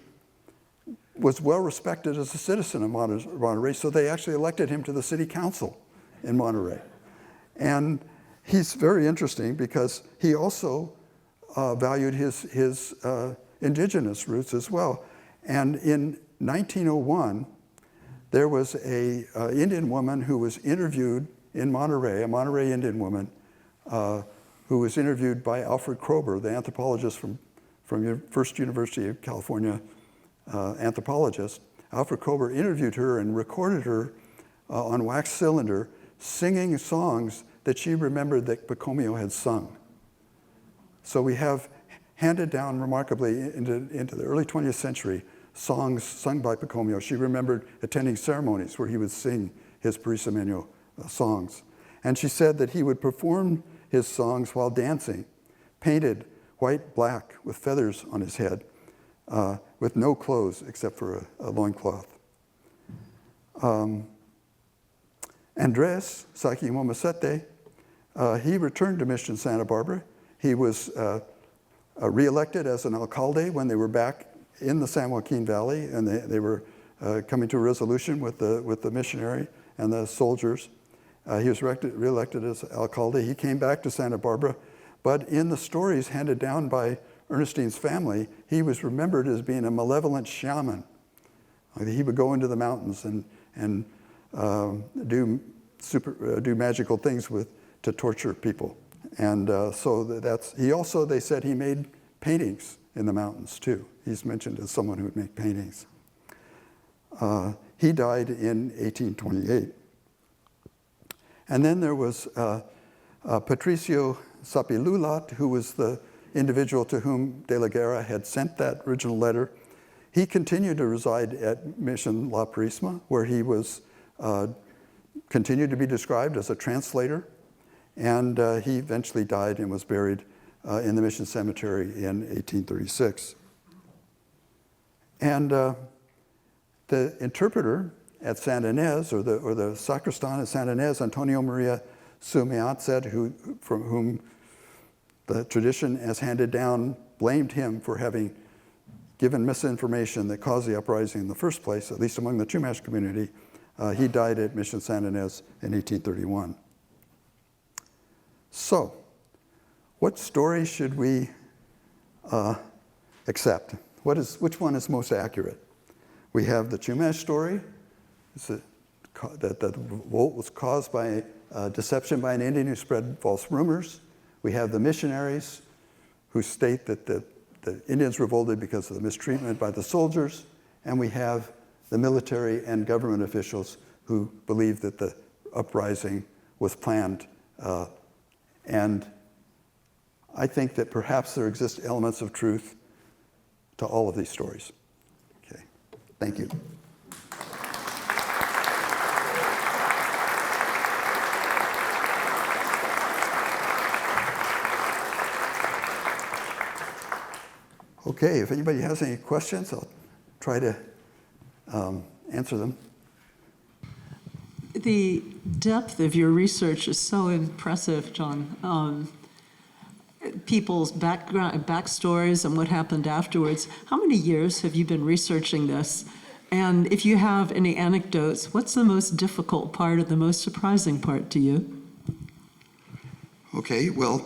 was well respected as a citizen of Monterrey, so they actually elected him to the city council in Monterrey. And he's very interesting because he also valued his indigenous roots as well. And in 1901, there was an Indian woman who was interviewed in Monterrey, a Monterrey Indian woman, who was interviewed by Alfred Kroeber, the anthropologist from First University of California anthropologist. Alfred Kroeber interviewed her and recorded her on wax cylinder singing songs that she remembered that Pacomio had sung. So we have handed down remarkably into the early 20th century songs sung by Pacomio. She remembered attending ceremonies where he would sing his Purísima songs. And she said that he would perform his songs while dancing, painted white black with feathers on his head, with no clothes except for a loincloth. Andres Saki Momasete, he returned to Mission Santa Bárbara. He was reelected as an alcalde when they were back in the San Joaquin Valley, and they were coming to a resolution with the missionary and the soldiers. He was reelected as alcalde. He came back to Santa Bárbara, but in the stories handed down by Ernestine's family, he was remembered as being a malevolent shaman. He would go into the mountains and do magical things to torture people. And so they said he made paintings in the mountains too. He's mentioned as someone who would make paintings. He died in 1828. And then there was Patricio Sapilulat, who was the individual to whom De la Guerra had sent that original letter. He continued to reside at Mission La Purísima, where he was continued to be described as a translator, and he eventually died and was buried in the mission cemetery in 1836. And the interpreter at Santa Inés, or the sacristan at Santa Inés, Antonio Maria Sumiatzet, from whom the tradition as handed down blamed him for having given misinformation that caused the uprising in the first place, at least among the Chumash community. He died at Mission Santa Inés in 1831. So, what story should we accept? Which one is most accurate? We have the Chumash story, that the revolt was caused by deception by an Indian who spread false rumors. We have the missionaries who state that the Indians revolted because of the mistreatment by the soldiers. And we have the military and government officials who believed that the uprising was planned. And I think that perhaps there exist elements of truth to all of these stories. Okay, thank you. Okay, if anybody has any questions, I'll try to answer them. The depth of your research is so impressive, John. People's backstories and what happened afterwards. How many years have you been researching this? And if you have any anecdotes, what's the most difficult part or the most surprising part to you? Okay, well,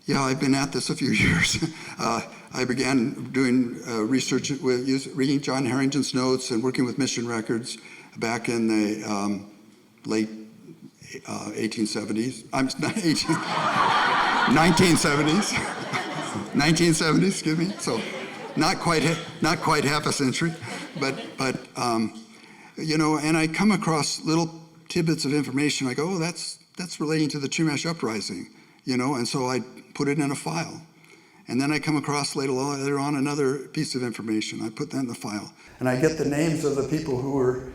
yeah, I've been at this a few years. I began doing research reading John Harrington's notes and working with mission records back in the late 1870s. 1970s. 1970s, excuse me. So, not quite half a century, but you know, and I come across little tidbits of information. I go, oh, that's relating to the Chumash Uprising, you know, and so I put it in a file. And then I come across later on another piece of information. I put that in the file. And I get the names of the people who were,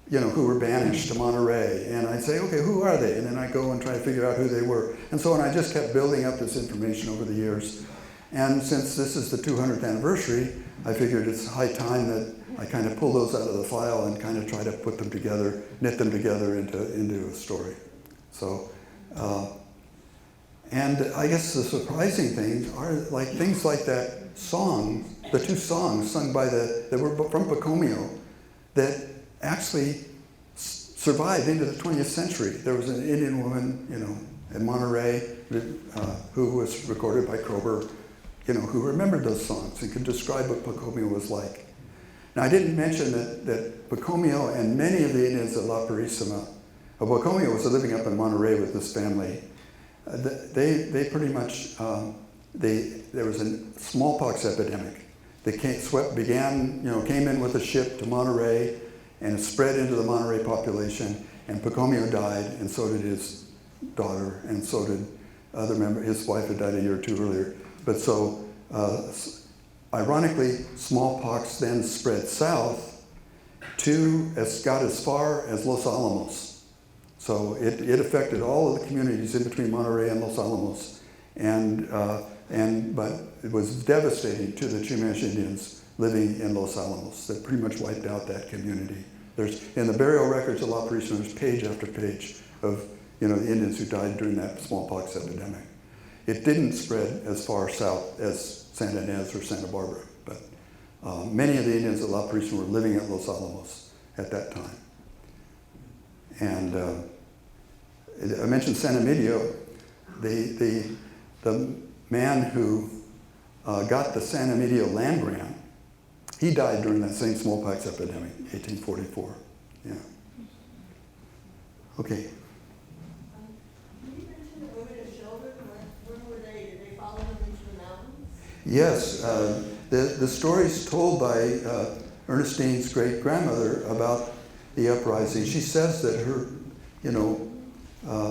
who were banished to Monterey. And I say, okay, who are they? And then I go and try to figure out who they were. And so on, I just kept building up this information over the years. And since this is the 200th anniversary, I figured it's high time that I kind of pull those out of the file and kind of try to put them together, knit them together into a story. So, and I guess the surprising things are like things like that song, the two songs sung by that were from Pacomio that actually survived into the 20th century. There was an Indian woman, you know, in Monterey who was recorded by Kroeber, you know, who remembered those songs and could describe what Pacomio was like. Now, I didn't mention that Pacomio and many of the Indians at La Purísima, Pacomio was living up in Monterey with this family. They pretty much, there was a smallpox epidemic that came in with a ship to Monterey and spread into the Monterey population, and Pacomio died, and so did his daughter, and so did other members. His wife had died a year or two earlier. But so, ironically, smallpox then spread south got as far as Los Alamos. So it affected all of the communities in between Monterey and Los Alamos, but it was devastating to the Chumash Indians living in Los Alamos. That pretty much wiped out that community. In the burial records of La Purísima, there's page after page of the Indians who died during that smallpox epidemic. It didn't spread as far south as Santa Inés or Santa Bárbara, but many of the Indians at La Purísima were living at Los Alamos at that time. And I mentioned San Emilio. the man who got the San Emilio land grant, he died during that same smallpox epidemic, 1844. Yeah. Okay. Did you mention the women and children? When were they? Did they follow them into the mountains? Yes, the story's told by Ernestine's great-grandmother about the uprising. She says that her,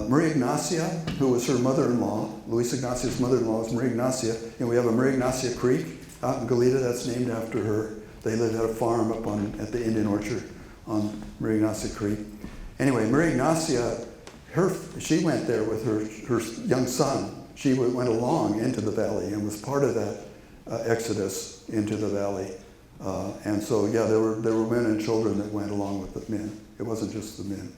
Maria Ignacia, who was her mother-in-law, Luis Ignacia's mother-in-law was Maria Ignacia, and we have a Maria Ignacia Creek out in Goleta that's named after her. They lived at a farm up at the Indian Orchard on Maria Ignacia Creek. Anyway, Maria Ignacia, she went there with her young son. She went along into the valley and was part of that exodus into the valley. And so, yeah, there were women and children that went along with the men. It wasn't just the men.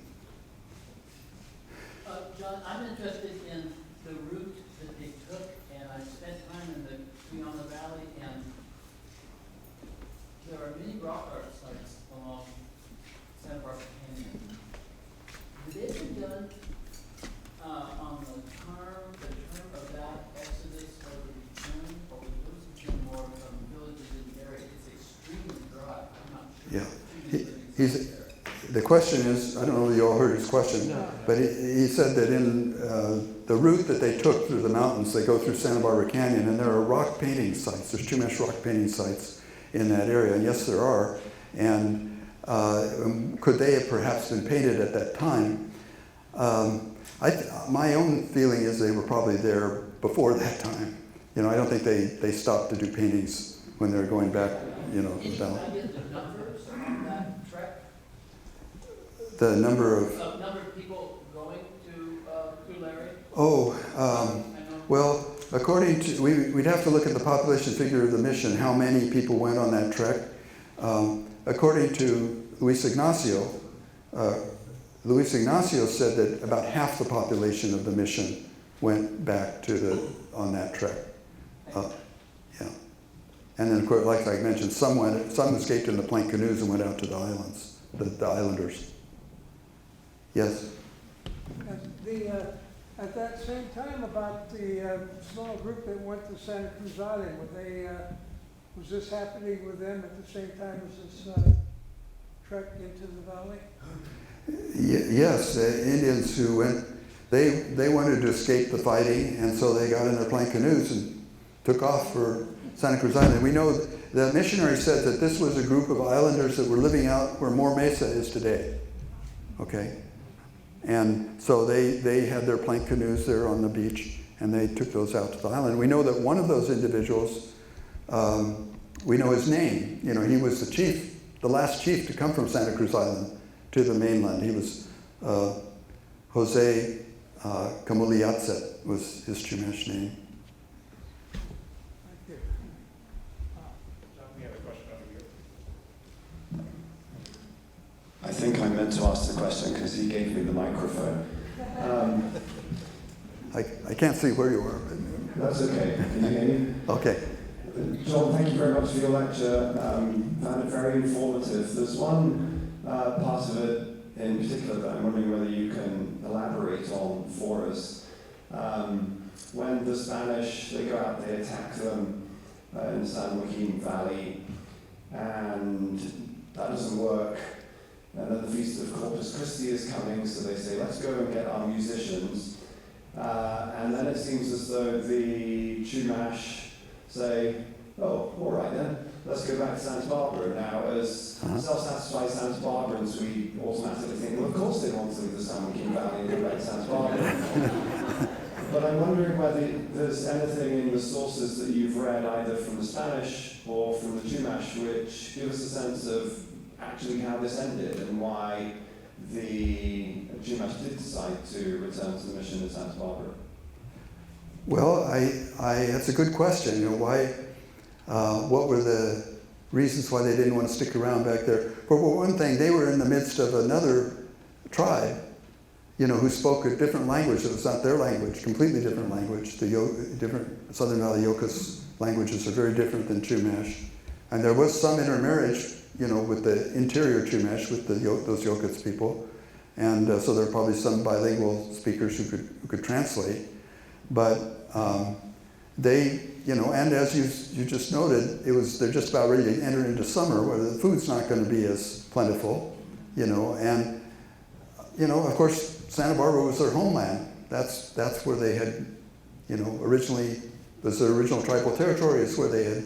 John, I'm interested in the route that they took, and I spent time in the Triana Valley, and there are many rock art sites along Santa Bárbara Canyon. Did they have done on the term of that exodus or the return, or was there something more from villages in the area? It's extremely dry. I'm not sure. Yeah. The question is, I don't know if you all heard his question, but he said that in the route that they took through the mountains, they go through Santa Bárbara Canyon, and there are rock painting sites. There's Chumash rock painting sites in that area, and yes, there are. And could they have perhaps been painted at that time? My own feeling is they were probably there before that time. I don't think they stopped to do paintings when they were going back, down. The numbers on that trek? The number of people going to Larry? Well, according to, we'd have to look at the population figure of the mission, how many people went on that trek. According to Luis Ignacio said that about half the population of the mission went back on that trek. Yeah. And then, of course, like I mentioned, some escaped in the plank canoes and went out to the islands, the islanders. Yes? At that same time, about the small group that went to Santa Cruz Island, was this happening with them at the same time as this trek into the valley? Yes, the Indians who went, they wanted to escape the fighting, and so they got in their plank canoes and took off for Santa Cruz Island. We know the missionary said that this was a group of islanders that were living out where More Mesa is today. Okay? And so they had their plank canoes there on the beach, and they took those out to the island. We know that one of those individuals, we know his name. He was the chief, the last chief to come from Santa Cruz Island to the mainland. He was Jose Camuliatzet was his Chumash name. Thank you. John, we have a question over here. I think I meant to ask the question because he gave me the microphone. I can't see where you are. That's okay. Can you hear me? Okay. John, thank you very much for your lecture. Found it very informative. There's one part of it in particular that I'm wondering whether you can elaborate on for us. When the Spanish, they go out, they attack them in the San Joaquin Valley, and that doesn't work. And then the Feast of Corpus Christi is coming, so they say, let's go and get our musicians. And then it seems as though the Chumash say, oh, all right then, let's go back to Santa Bárbara. Now, as self-satisfied Santa Bárbarans, we automatically think, well, of course they want to leave the San Joaquin Valley and go back to Santa Bárbara. But I'm wondering whether there's anything in the sources that you've read, either from the Spanish or from the Chumash, which give us a sense of actually how this ended and why the Chumash did decide to return to the mission in Santa Bárbara. Well, that's a good question. Why? What were the reasons why they didn't want to stick around back there? For one thing, they were in the midst of another tribe, who spoke a different language that was not their language, completely different language. The different Southern Valley Yocas languages are very different than Chumash, and there was some intermarriage, with the interior Chumash with those Yocas people, and so there are probably some bilingual speakers who could translate. But they, and as you just noted, they're just about ready to enter into summer where the food's not going to be as plentiful, and of course Santa Barbara was their homeland. That's where they had, originally was their original tribal territory. It's where they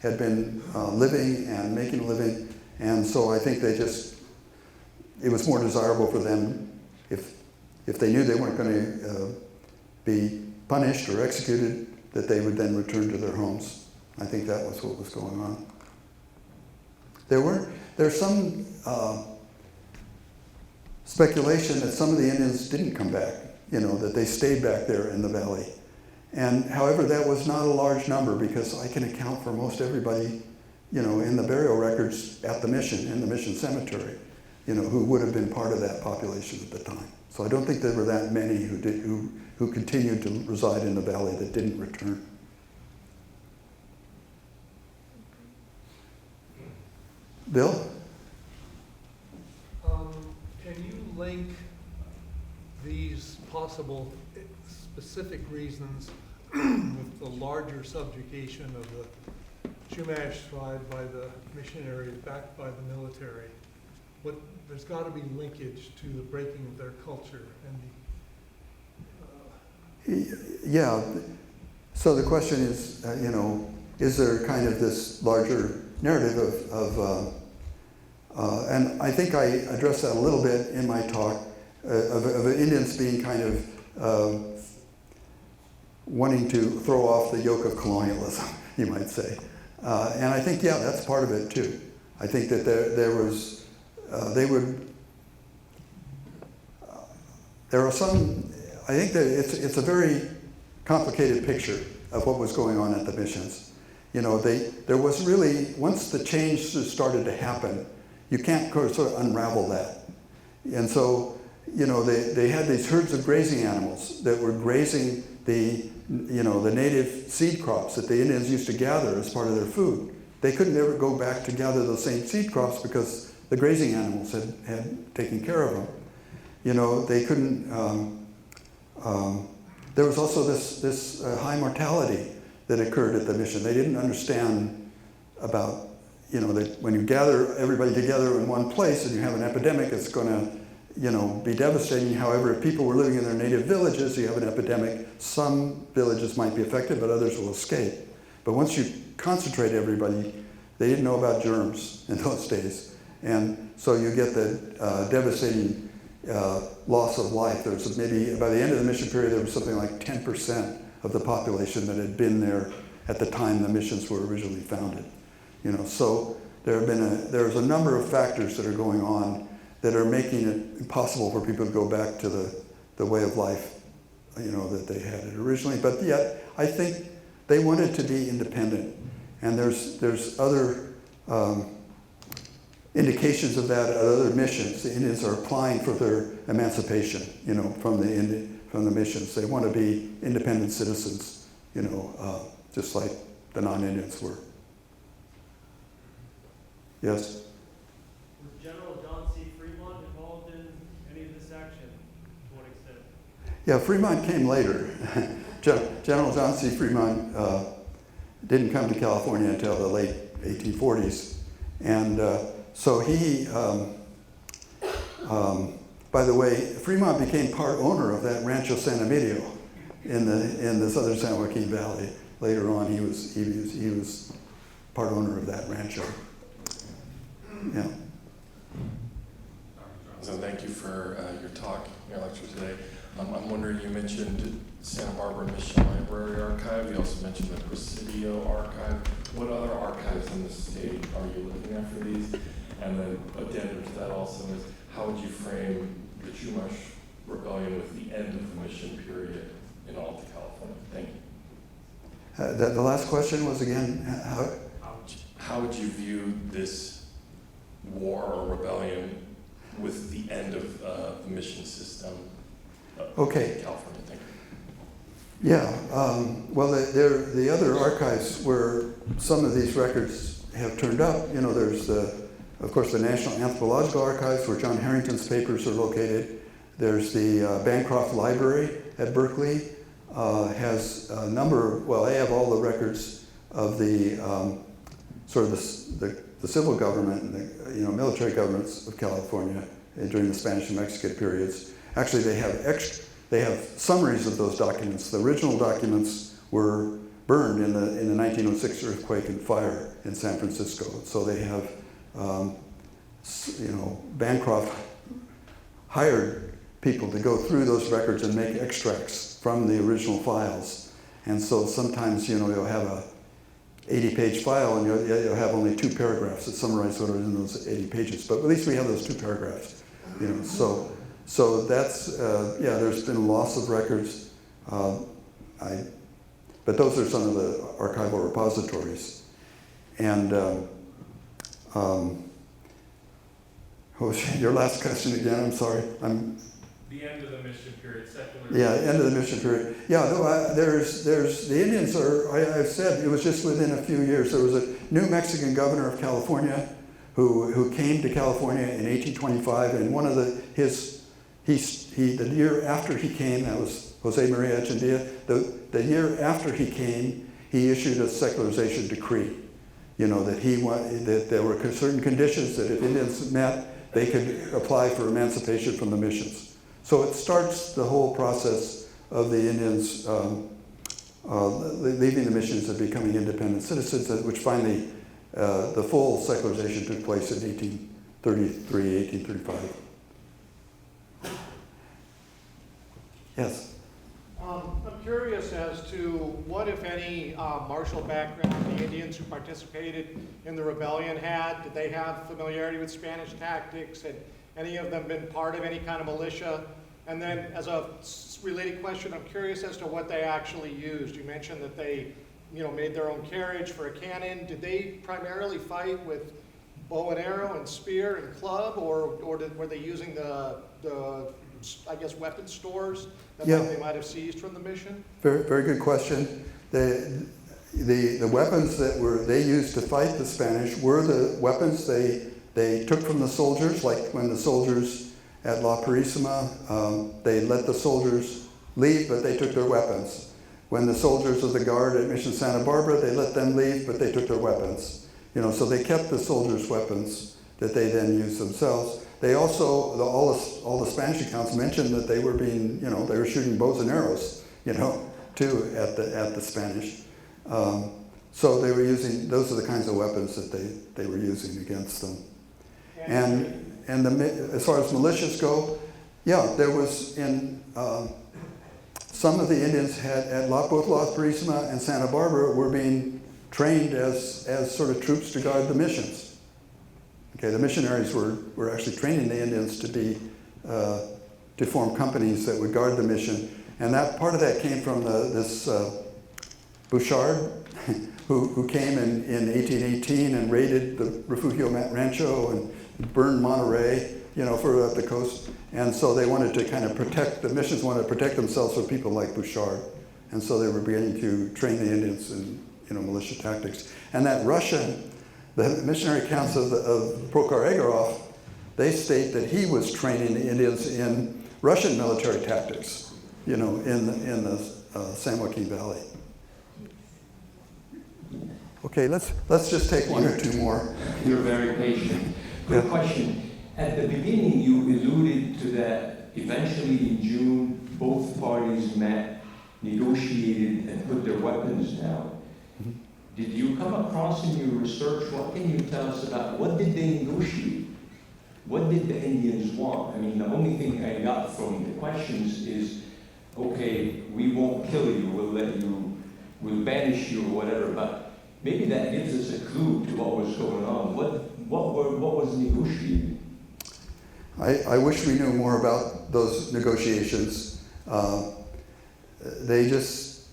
had been living and making a living, and so I think it was more desirable for them if they knew they weren't going to be punished or executed, that they would then return to their homes. I think that was what was going on. There's some speculation that some of the Indians didn't come back, that they stayed back there in the valley. And however, that was not a large number because I can account for most everybody, in the burial records at the mission, in the mission cemetery, who would have been part of that population at the time. So I don't think there were that many who continued to reside in the valley that didn't return. Bill? Can you link these possible specific reasons with the larger subjugation of the Chumash tribe by the missionaries backed by the military? There's got to be linkage to the breaking of their culture and Yeah. So the question is, is there kind of this larger narrative and I think I addressed that a little bit in my talk, of Indians being kind of wanting to throw off the yoke of colonialism, you might say. And I think, yeah, that's part of it too. I think that there are some, I think that it's a very complicated picture of what was going on at the missions. There was really, once the change started to happen, you can't sort of unravel that. And so, they had these herds of grazing animals that were grazing the native seed crops that the Indians used to gather as part of their food. They couldn't ever go back to gather those same seed crops because the grazing animals had taken care of them. They couldn't, there was also this high mortality that occurred at the mission. They didn't understand about, that when you gather everybody together in one place and you have an epidemic, it's going to, be devastating. However, if people were living in their native villages, you have an epidemic, some villages might be affected, but others will escape. But once you concentrate everybody, they didn't know about germs in those days. And so you get the devastating loss of life. There was maybe, by the end of the mission period, there was something like 10% of the population that had been there at the time the missions were originally founded. So there's a number of factors that are going on that are making it impossible for people to go back to the way of life, that they had it originally. But yet, I think they wanted to be independent. And there's other indications of that at other missions. The Indians are applying for their emancipation, from the missions. They want to be independent citizens, just like the non-Indians were. Yes? Was General John C. Fremont involved in any of this action? To what extent? Yeah, Fremont came later. General John C. Fremont didn't come to California until the late 1840s. And so he, by the way, Fremont became part owner of that Rancho San Emilio in the southern San Joaquin Valley. Later on, he was part owner of that rancho. Yeah. So thank you for your talk, your lecture today. I'm wondering, you mentioned Santa Barbara Mission Library Archive. You also mentioned the Presidio Archive. What other archives in the state are you looking at for these? And then addendum to that also is, how would you frame the Chumash Rebellion with the end of the mission period in Alta California? Thank you. The last question was again, how would you view this war or rebellion with the end of the mission system okay. in California? Thank you. Yeah, well, the other archives where some of these records have turned up, there's of course, the National Anthropological Archives where John Harrington's papers are located. There's the Bancroft Library at Berkeley. has a number, well, they have all the records of the sort of the civil government and the military governments of California during the Spanish and Mexican periods. Actually, they have summaries of those documents. The original documents were burned in the 1906 earthquake and fire in San Francisco. So they have, Bancroft hired people to go through those records and make extracts from the original files. And so sometimes, you'll have a 80-page file and you'll have only 2 paragraphs that summarize what are in those 80 pages. But at least we have those 2 paragraphs, So that's, there's been loss of records. But those are some of the archival repositories. And your last question again, I'm sorry. The end of the mission period, secular. Yeah, end of the mission period. Yeah, no, there's the Indians are, I've said, it was just within a few years. There was a new Mexican governor of California who came to California in 1825, and one of the year after he came, that was Jose Maria Echeandía, the year after he came, he issued a secularization decree. That there were certain conditions that if Indians met, they could apply for emancipation from the missions. So it starts the whole process of the Indians leaving the missions and becoming independent citizens, which finally the full secularization took place in 1833, 1835. Yes? I'm curious as to what, if any, martial background the Indians who participated in the rebellion had. Did they have familiarity with Spanish tactics? Had any of them been part of any kind of militia? And then, as a related question, I'm curious as to what they actually used. You mentioned that they, made their own carriage for a cannon. Did they primarily fight with bow and arrow and spear and club, or were they using the weapon stores that they might have seized from the mission? Very, very good question. The weapons that they used to fight the Spanish were the weapons they took from the soldiers, like when the soldiers at La Purísima, they let the soldiers leave, but they took their weapons. When the soldiers of the guard at Mission Santa Bárbara, they let them leave, but they took their weapons. So they kept the soldiers' weapons that they then used themselves. They also, all the Spanish accounts mentioned that they were being, they were shooting bows and arrows, too, at the Spanish. So they were using, those are the kinds of weapons that they were using against them. And as far as militias go, there was some of the Indians had both La Purísima and Santa Bárbara were being trained as sort of troops to guard the missions. Okay, the missionaries were actually training the Indians to form companies that would guard the mission, and that part of that came from this Bouchard, who came in 1818 and raided the Refugio Rancho and burned Monterey, further up the coast. And so they wanted to kind of the missions wanted to protect themselves from people like Bouchard. And so they were beginning to train the Indians in, militia tactics. And that the missionary accounts of Prokhor Egorov, they state that he was training the Indians in Russian military tactics, in the San Joaquin Valley. Okay, let's just take one or two more. You're very patient. Quick question. At the beginning, you alluded to that eventually in June, both parties met, negotiated, and put their weapons down. Mm-hmm. Did you come across in your research, what can you tell us about, what did they negotiate? What did the Indians want? I mean, the only thing I got from the questions is, okay, we won't kill you, we'll banish you or whatever, but maybe that gives us a clue to what was going on. What was negotiated? I wish we knew more about those negotiations. I just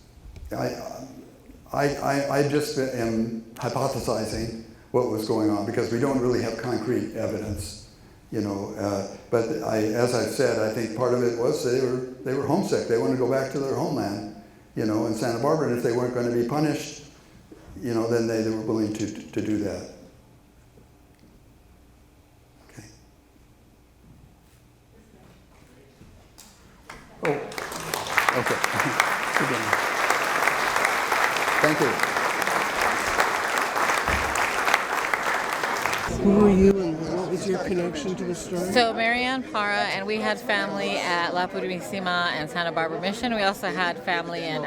am hypothesizing what was going on because we don't really have concrete evidence, But as I've said, I think part of it was they were homesick. They wanted to go back to their homeland, in Santa Bárbara. And if they weren't going to be punished, then they were willing to do that. Okay. Oh, okay. Thank you. Who are you and what was your connection to the story? So Marianne Para, and we had family at La Purísima and Santa Bárbara Mission. We also had family in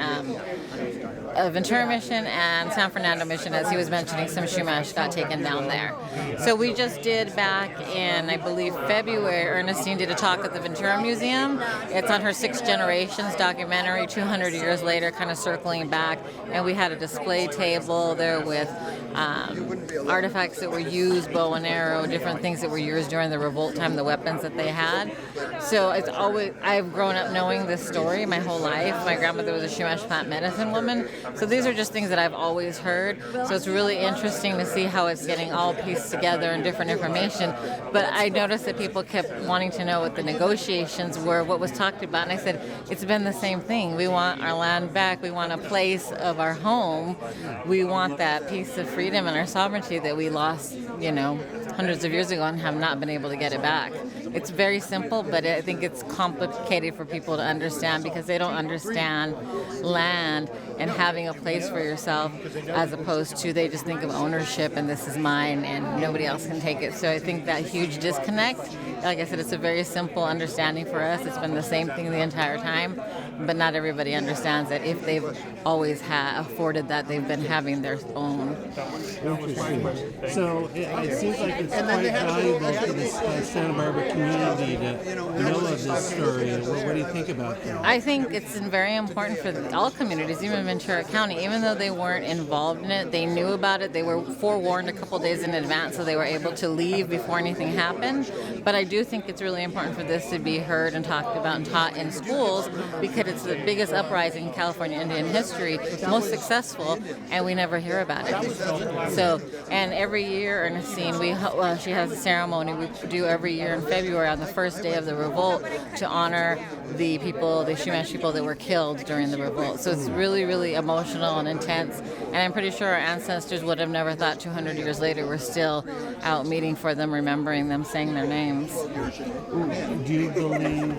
Ventura Mission and San Fernando Mission. As he was mentioning, some Chumash got taken down there. So we just did back in, I believe, February, Ernestine did a talk at the Ventura Museum. It's on her 6 Generations documentary, 200 years later, kind of circling back. And we had a display table there with artifacts that were used, bow and arrow, different things that were used during the revolt time, the weapons that they had. So it's always, I've grown up knowing this story my whole life. My grandmother was a Chumash plant medicine woman. So these are just things that I've always heard. So it's really interesting to see how it's getting all pieced together and different information. But I noticed that people kept wanting to know what the negotiations were, what was talked about. And I said, it's been the same thing. We want our land back. We want a place of our home. We want that piece of freedom and our sovereignty that we lost, you know, hundreds of years ago and have not been able to get it back. It's very simple, but I think it's complicated for people to understand because they don't understand land and having a place for yourself as opposed to they just think of ownership and this is mine and nobody else can take it. So I think that huge disconnect, like I said, it's a very simple understanding for us. It's been the same thing the entire time, but not everybody understands that if they've always afforded that, they've been having their own. Interesting. So it seems like it's quite valuable to the Santa Barbara community to know of this story. What do you think about that? I think it's very important for all communities, even Ventura County. Even though they weren't involved in it, they knew about it. They were forewarned a couple days in advance, so they were able to leave before anything happened. But I do think it's really important for this to be heard and talked about and taught in schools because it's the biggest uprising in California Indian history, most successful, and we never hear about it. So, and every year, Ernestine, she has a ceremony we do every year in February on the first day of the revolt to honor the people, the Chumash people that were killed during the revolt. So it's really, really emotional and intense. And I'm pretty sure our ancestors would have never thought 200 years later we're still out meeting for them, remembering them, saying their names. Do you believe,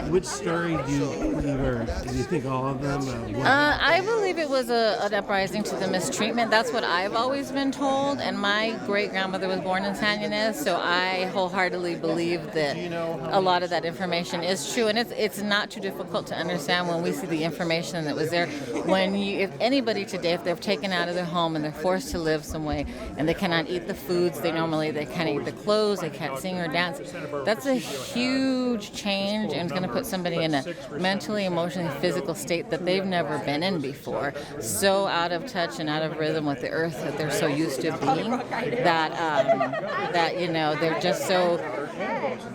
which story do you believe, or do you think all of them? I believe it was an uprising to the mistreatment. That's what I've always been told. And my great-grandmother was born in San Inés, so I wholeheartedly believe that a lot of that information is true. And it's not too difficult to understand when we see the information that was there. If anybody today, if they're taken out of their home and they're forced to live some way and they cannot eat the foods they can't eat the clothes, they can't sing or dance, that's a huge change and it's going to put somebody in a mentally, emotionally, physical state that they've never been in before. So out of touch and out of rhythm with the earth that they're so used to being that you know, they're just so,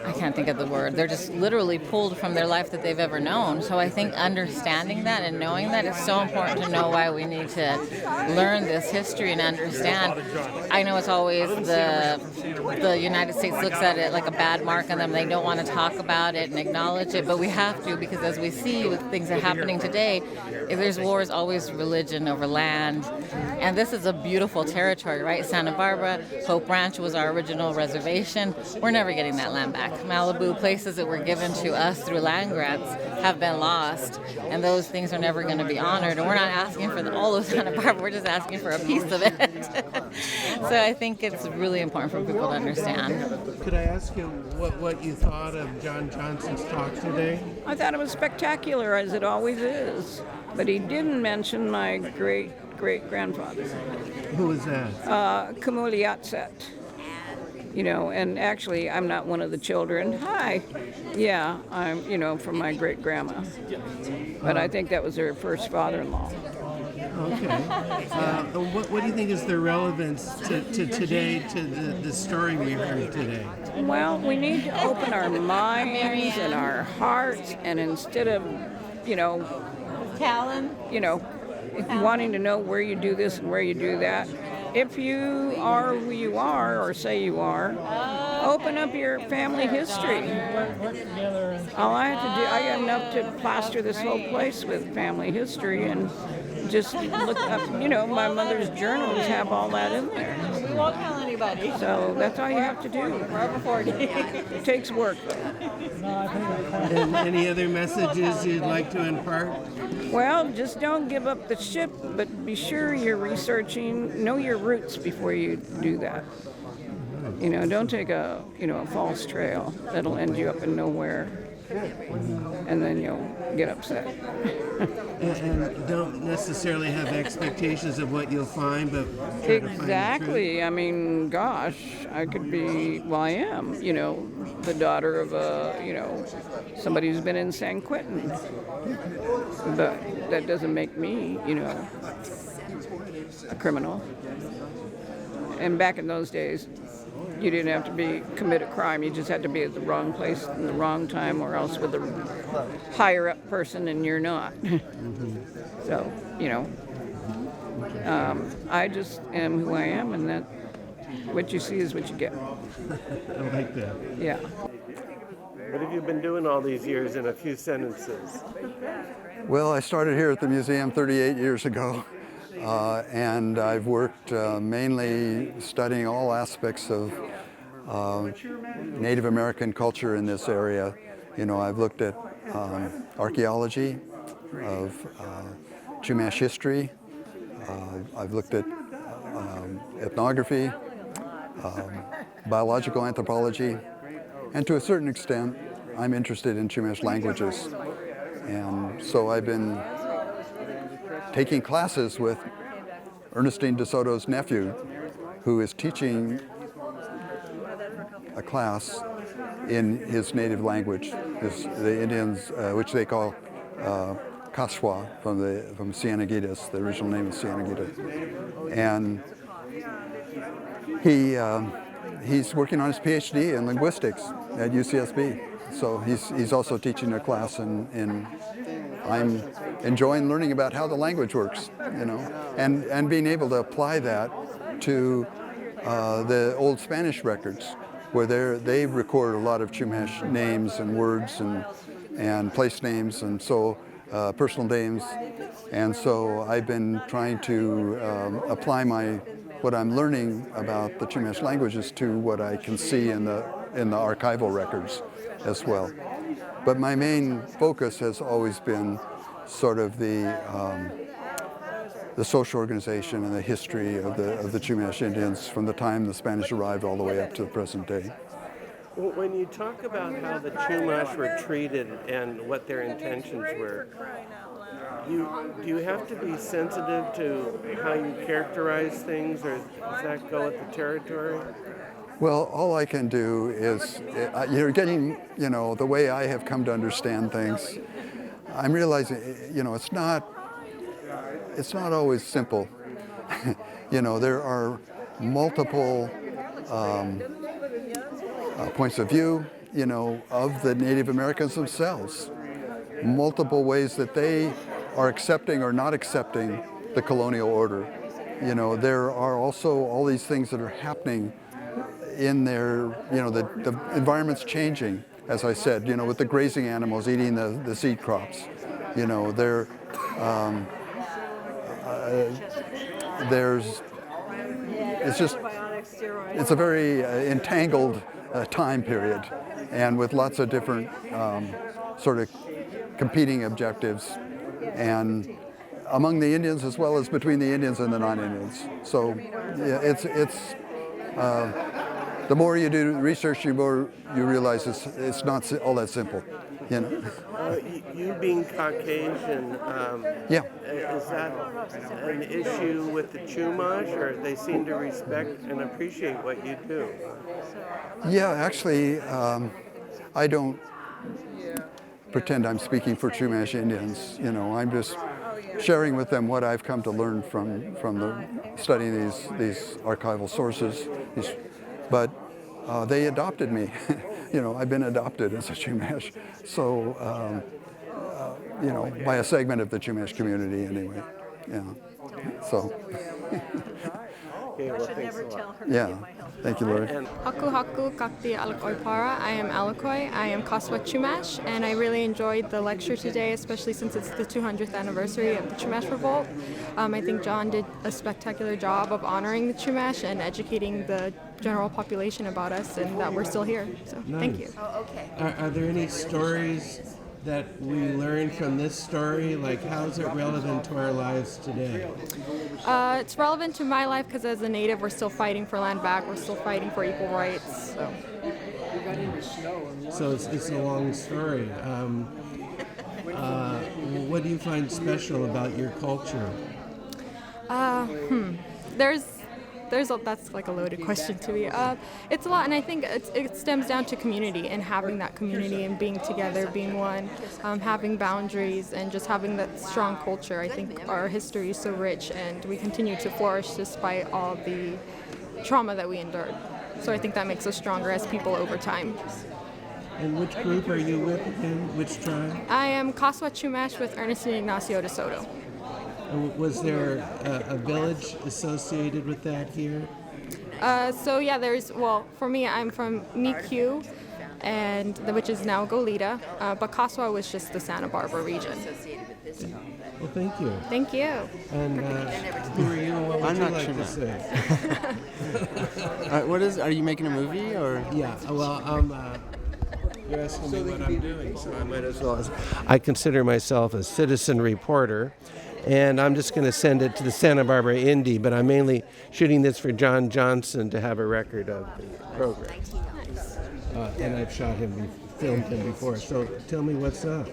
I can't think of the word, they're just literally pulled from their life that they've ever known. So I think understanding that and knowing that is so important to know why we need to learn this history and understand. I know it's always the United States looks at it like a bad mark on them. They don't want to talk about it and acknowledge it, but we have to, because as we see with things that are happening today, if there's wars, always religion over land. And this is a beautiful territory, right? Santa Barbara, Hope Ranch was our original reservation. We're never getting that land back. Malibu, places that were given to us through land grants, have been lost, and those things are never going to be honored. And we're not asking for all of Santa Barbara, we're just asking for a piece of it. So I think it's really important for people to understand. Could I ask you what you thought of John Johnson's talk today? I thought it was spectacular, as it always is. But he didn't mention my great-great-grandfather. Who was that? Kumuliatset. You know, and actually, I'm not one of the children. Hi. Yeah, I'm, you know, from my great-grandma. But I think that was her first father-in-law. Okay. What do you think is the relevance to today, to the story we heard today? Well, we need to open our minds and our hearts, and instead of, you know, wanting to know where you do this and where you do that, if you are who you are, or say you are, open up your family history. All I have to do, I got enough to plaster this whole place with family history and just look up, you know, my mother's journals have all that in there. everybody. So that's all you have to do. We're over 40. It takes work, though. And any other messages you'd like to impart? Well, just don't give up the ship, but be sure you're researching, know your roots before you do that. You know, don't take a false trail that'll end you up in nowhere, and then you'll get upset. And don't necessarily have expectations of what you'll find, but try to find the truth. Exactly. I mean, gosh, I could be, well, I am, the daughter of somebody who's been in San Quentin. But that doesn't make me, a criminal. And back in those days, you didn't have to commit a crime. You just had to be at the wrong place in the wrong time, or else with a higher up person, and you're not. So, I just am who I am, and that what you see is what you get. I like that. Yeah. What have you been doing all these years in a few sentences? Well, I started here at the museum 38 years ago, and I've worked mainly studying all aspects of Native American culture in this area. I've looked at archaeology, of Chumash history, I've looked at ethnography, biological anthropology, and to a certain extent, I'm interested in Chumash languages. And so I've been taking classes with Ernestine DeSoto's nephew, who is teaching a class in his native language, the Indians, which they call Kaswa, from Cieneguitas, the original name is Cieneguita. And he's working on his Ph.D. in linguistics at UCSB. So he's also teaching a class, and I'm enjoying learning about how the language works, and being able to apply that to the old Spanish records, where they record a lot of Chumash names and words and place names, and so personal names. And so I've been trying to apply what I'm learning about the Chumash languages to what I can see in the archival records as well. But my main focus has always been sort of the social organization and the history of the Chumash Indians from the time the Spanish arrived all the way up to the present day. When you talk about how the Chumash were treated and what their intentions were, do you have to be sensitive to how you characterize things, or does that go with the territory? Well, all I can do is, you're getting, the way I have come to understand things, I'm realizing, it's not always simple. There are multiple points of view, of the Native Americans themselves. Multiple ways that they are accepting or not accepting the colonial order. There are also all these things that are happening in their, the environment's changing, as I said, with the grazing animals eating the seed crops. It's a very entangled time period, and with lots of different sort of competing objectives, and among the Indians as well as between the Indians and the non-Indians. So yeah, it's the more you do research, the more you realize it's not all that simple. You being Caucasian, yeah. Is that an issue with the Chumash, or they seem to respect and appreciate what you do? Yeah, actually, I don't pretend I'm speaking for Chumash Indians. I'm just sharing with them what I've come to learn from studying these archival sources. But they adopted me. I've been adopted as a Chumash. So, by a segment of the Chumash community anyway. Yeah. So. Okay, well, thanks a lot. Yeah. Thank you, Larry. Haku haku kakti alakoipara. I am Alakoi. I am Kaswa Chumash, and I really enjoyed the lecture today, especially since it's the 200th anniversary of the Chumash Revolt. I think John did a spectacular job of honoring the Chumash and educating the general population about us and that we're still here. So thank you. Are there any stories that we learned from this story? Like, how is it relevant to our lives today? It's relevant to my life because as a Native, we're still fighting for land back. We're still fighting for equal rights. So it's a long story. What do you find special about your culture? That's like a loaded question to me. It's a lot, and I think it stems down to community and having that community and being together, being one, having boundaries, and just having that strong culture. I think our history is so rich, and we continue to flourish despite all the trauma that we endured. So I think that makes us stronger as people over time. And which group are you with again? Which tribe? I am Kaswa Chumash with Ernest and Ignacio de Soto. Was there a village associated with that here? For me, I'm from Mikiu, which is now Goleta, but Kaswa was just the Santa Barbara region. Well, thank you. Thank you. And who are you? What would I'm you not like sure. to say? Are you making a movie or? Yeah, well, you're asking me what I'm doing, so I might as well. I consider myself a citizen reporter, and I'm just going to send it to the Santa Barbara Indy, but I'm mainly shooting this for John Johnson to have a record of the program. And I've filmed him before, so tell me what's up.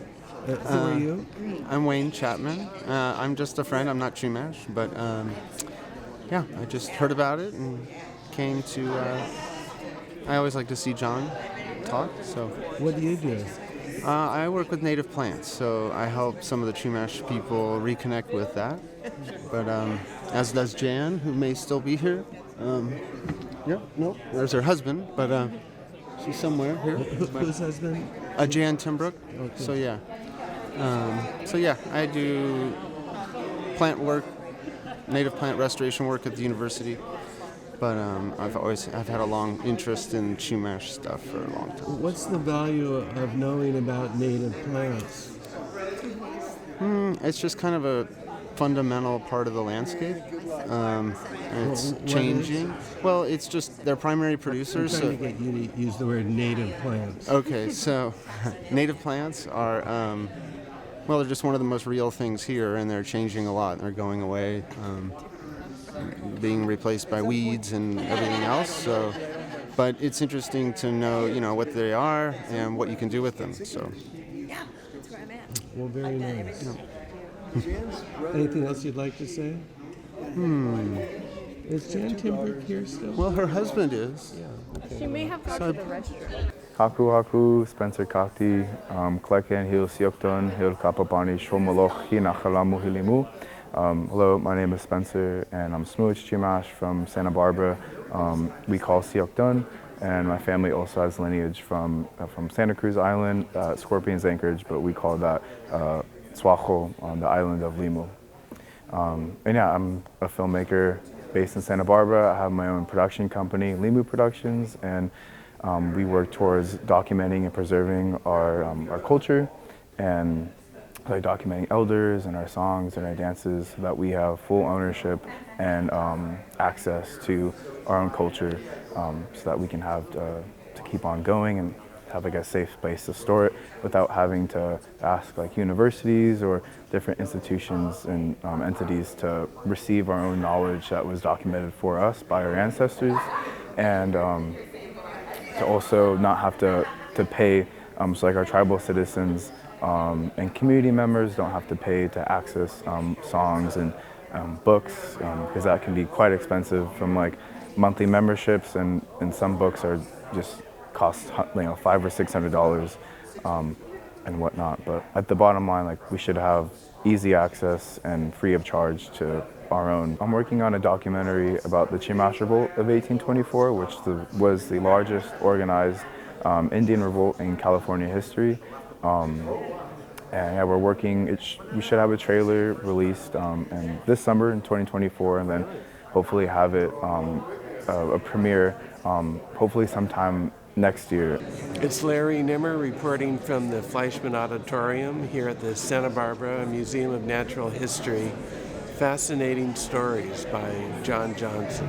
Who are you? I'm Wayne Chapman. I'm just a friend. I'm not Chumash, but I just heard about it and came to. I always like to see John talk. So. What do you do? I work with native plants, so I help some of the Chumash people reconnect with that. But as does Jan, who may still be here. There's her husband, but she's somewhere here. Whose husband? Jan Timbrook. Okay. So I do plant work, native plant restoration work at the university. But I've had a long interest in Chumash stuff for a long time. What's the value of knowing about native plants? It's just kind of a fundamental part of the landscape. It's changing. Well, it's just they're primary producers. I'm trying to get you to use the word native plants. Okay, so native plants are, they're just one of the most real things here, and they're changing a lot. They're going away. Being replaced by weeds and everything else. So, but it's interesting to know, what they are and what you can do with them. So. Yeah, that's where I'm at. Well, very nice. Anything else you'd like to say? Is Jan Timbrook here still? Well, her husband is. Yeah. Okay. She may have gone to the restroom. Haku Spencer Kakti, Kleken Hil Siokton, Hil Kapapani Shomoloch Hinachalamu Hilimu. Hello, my name is Spencer, and I'm Smooch Chumash from Santa Barbara. We call Siokton, and my family also has lineage from Santa Cruz Island, Scorpions Anchorage, but we call that Swacho on the island of Limu. I'm a filmmaker based in Santa Barbara. I have my own production company, Limu Productions, and we work towards documenting and preserving our culture and by documenting elders and our songs and our dances so that we have full ownership and access to our own culture so that we can have to keep on going and have a safe place to store it without having to ask universities or different institutions and entities to receive our own knowledge that was documented for us by our ancestors, and to also not have to pay, so our tribal citizens and community members don't have to pay to access songs and books, because that can be quite expensive from monthly memberships, and some books are just cost $500 or $600 and whatnot. But at the bottom line, we should have easy access and free of charge to our own. I'm working on a documentary about the Chumash Revolt of 1824, which was the largest organized Indian revolt in California history. We're working. We should have a trailer released in this summer in 2024, and then hopefully have it a premiere hopefully sometime next year. It's Larry Nimmer reporting from the Fleischmann Auditorium here at the Santa Barbara Museum of Natural History. Fascinating stories by John Johnson.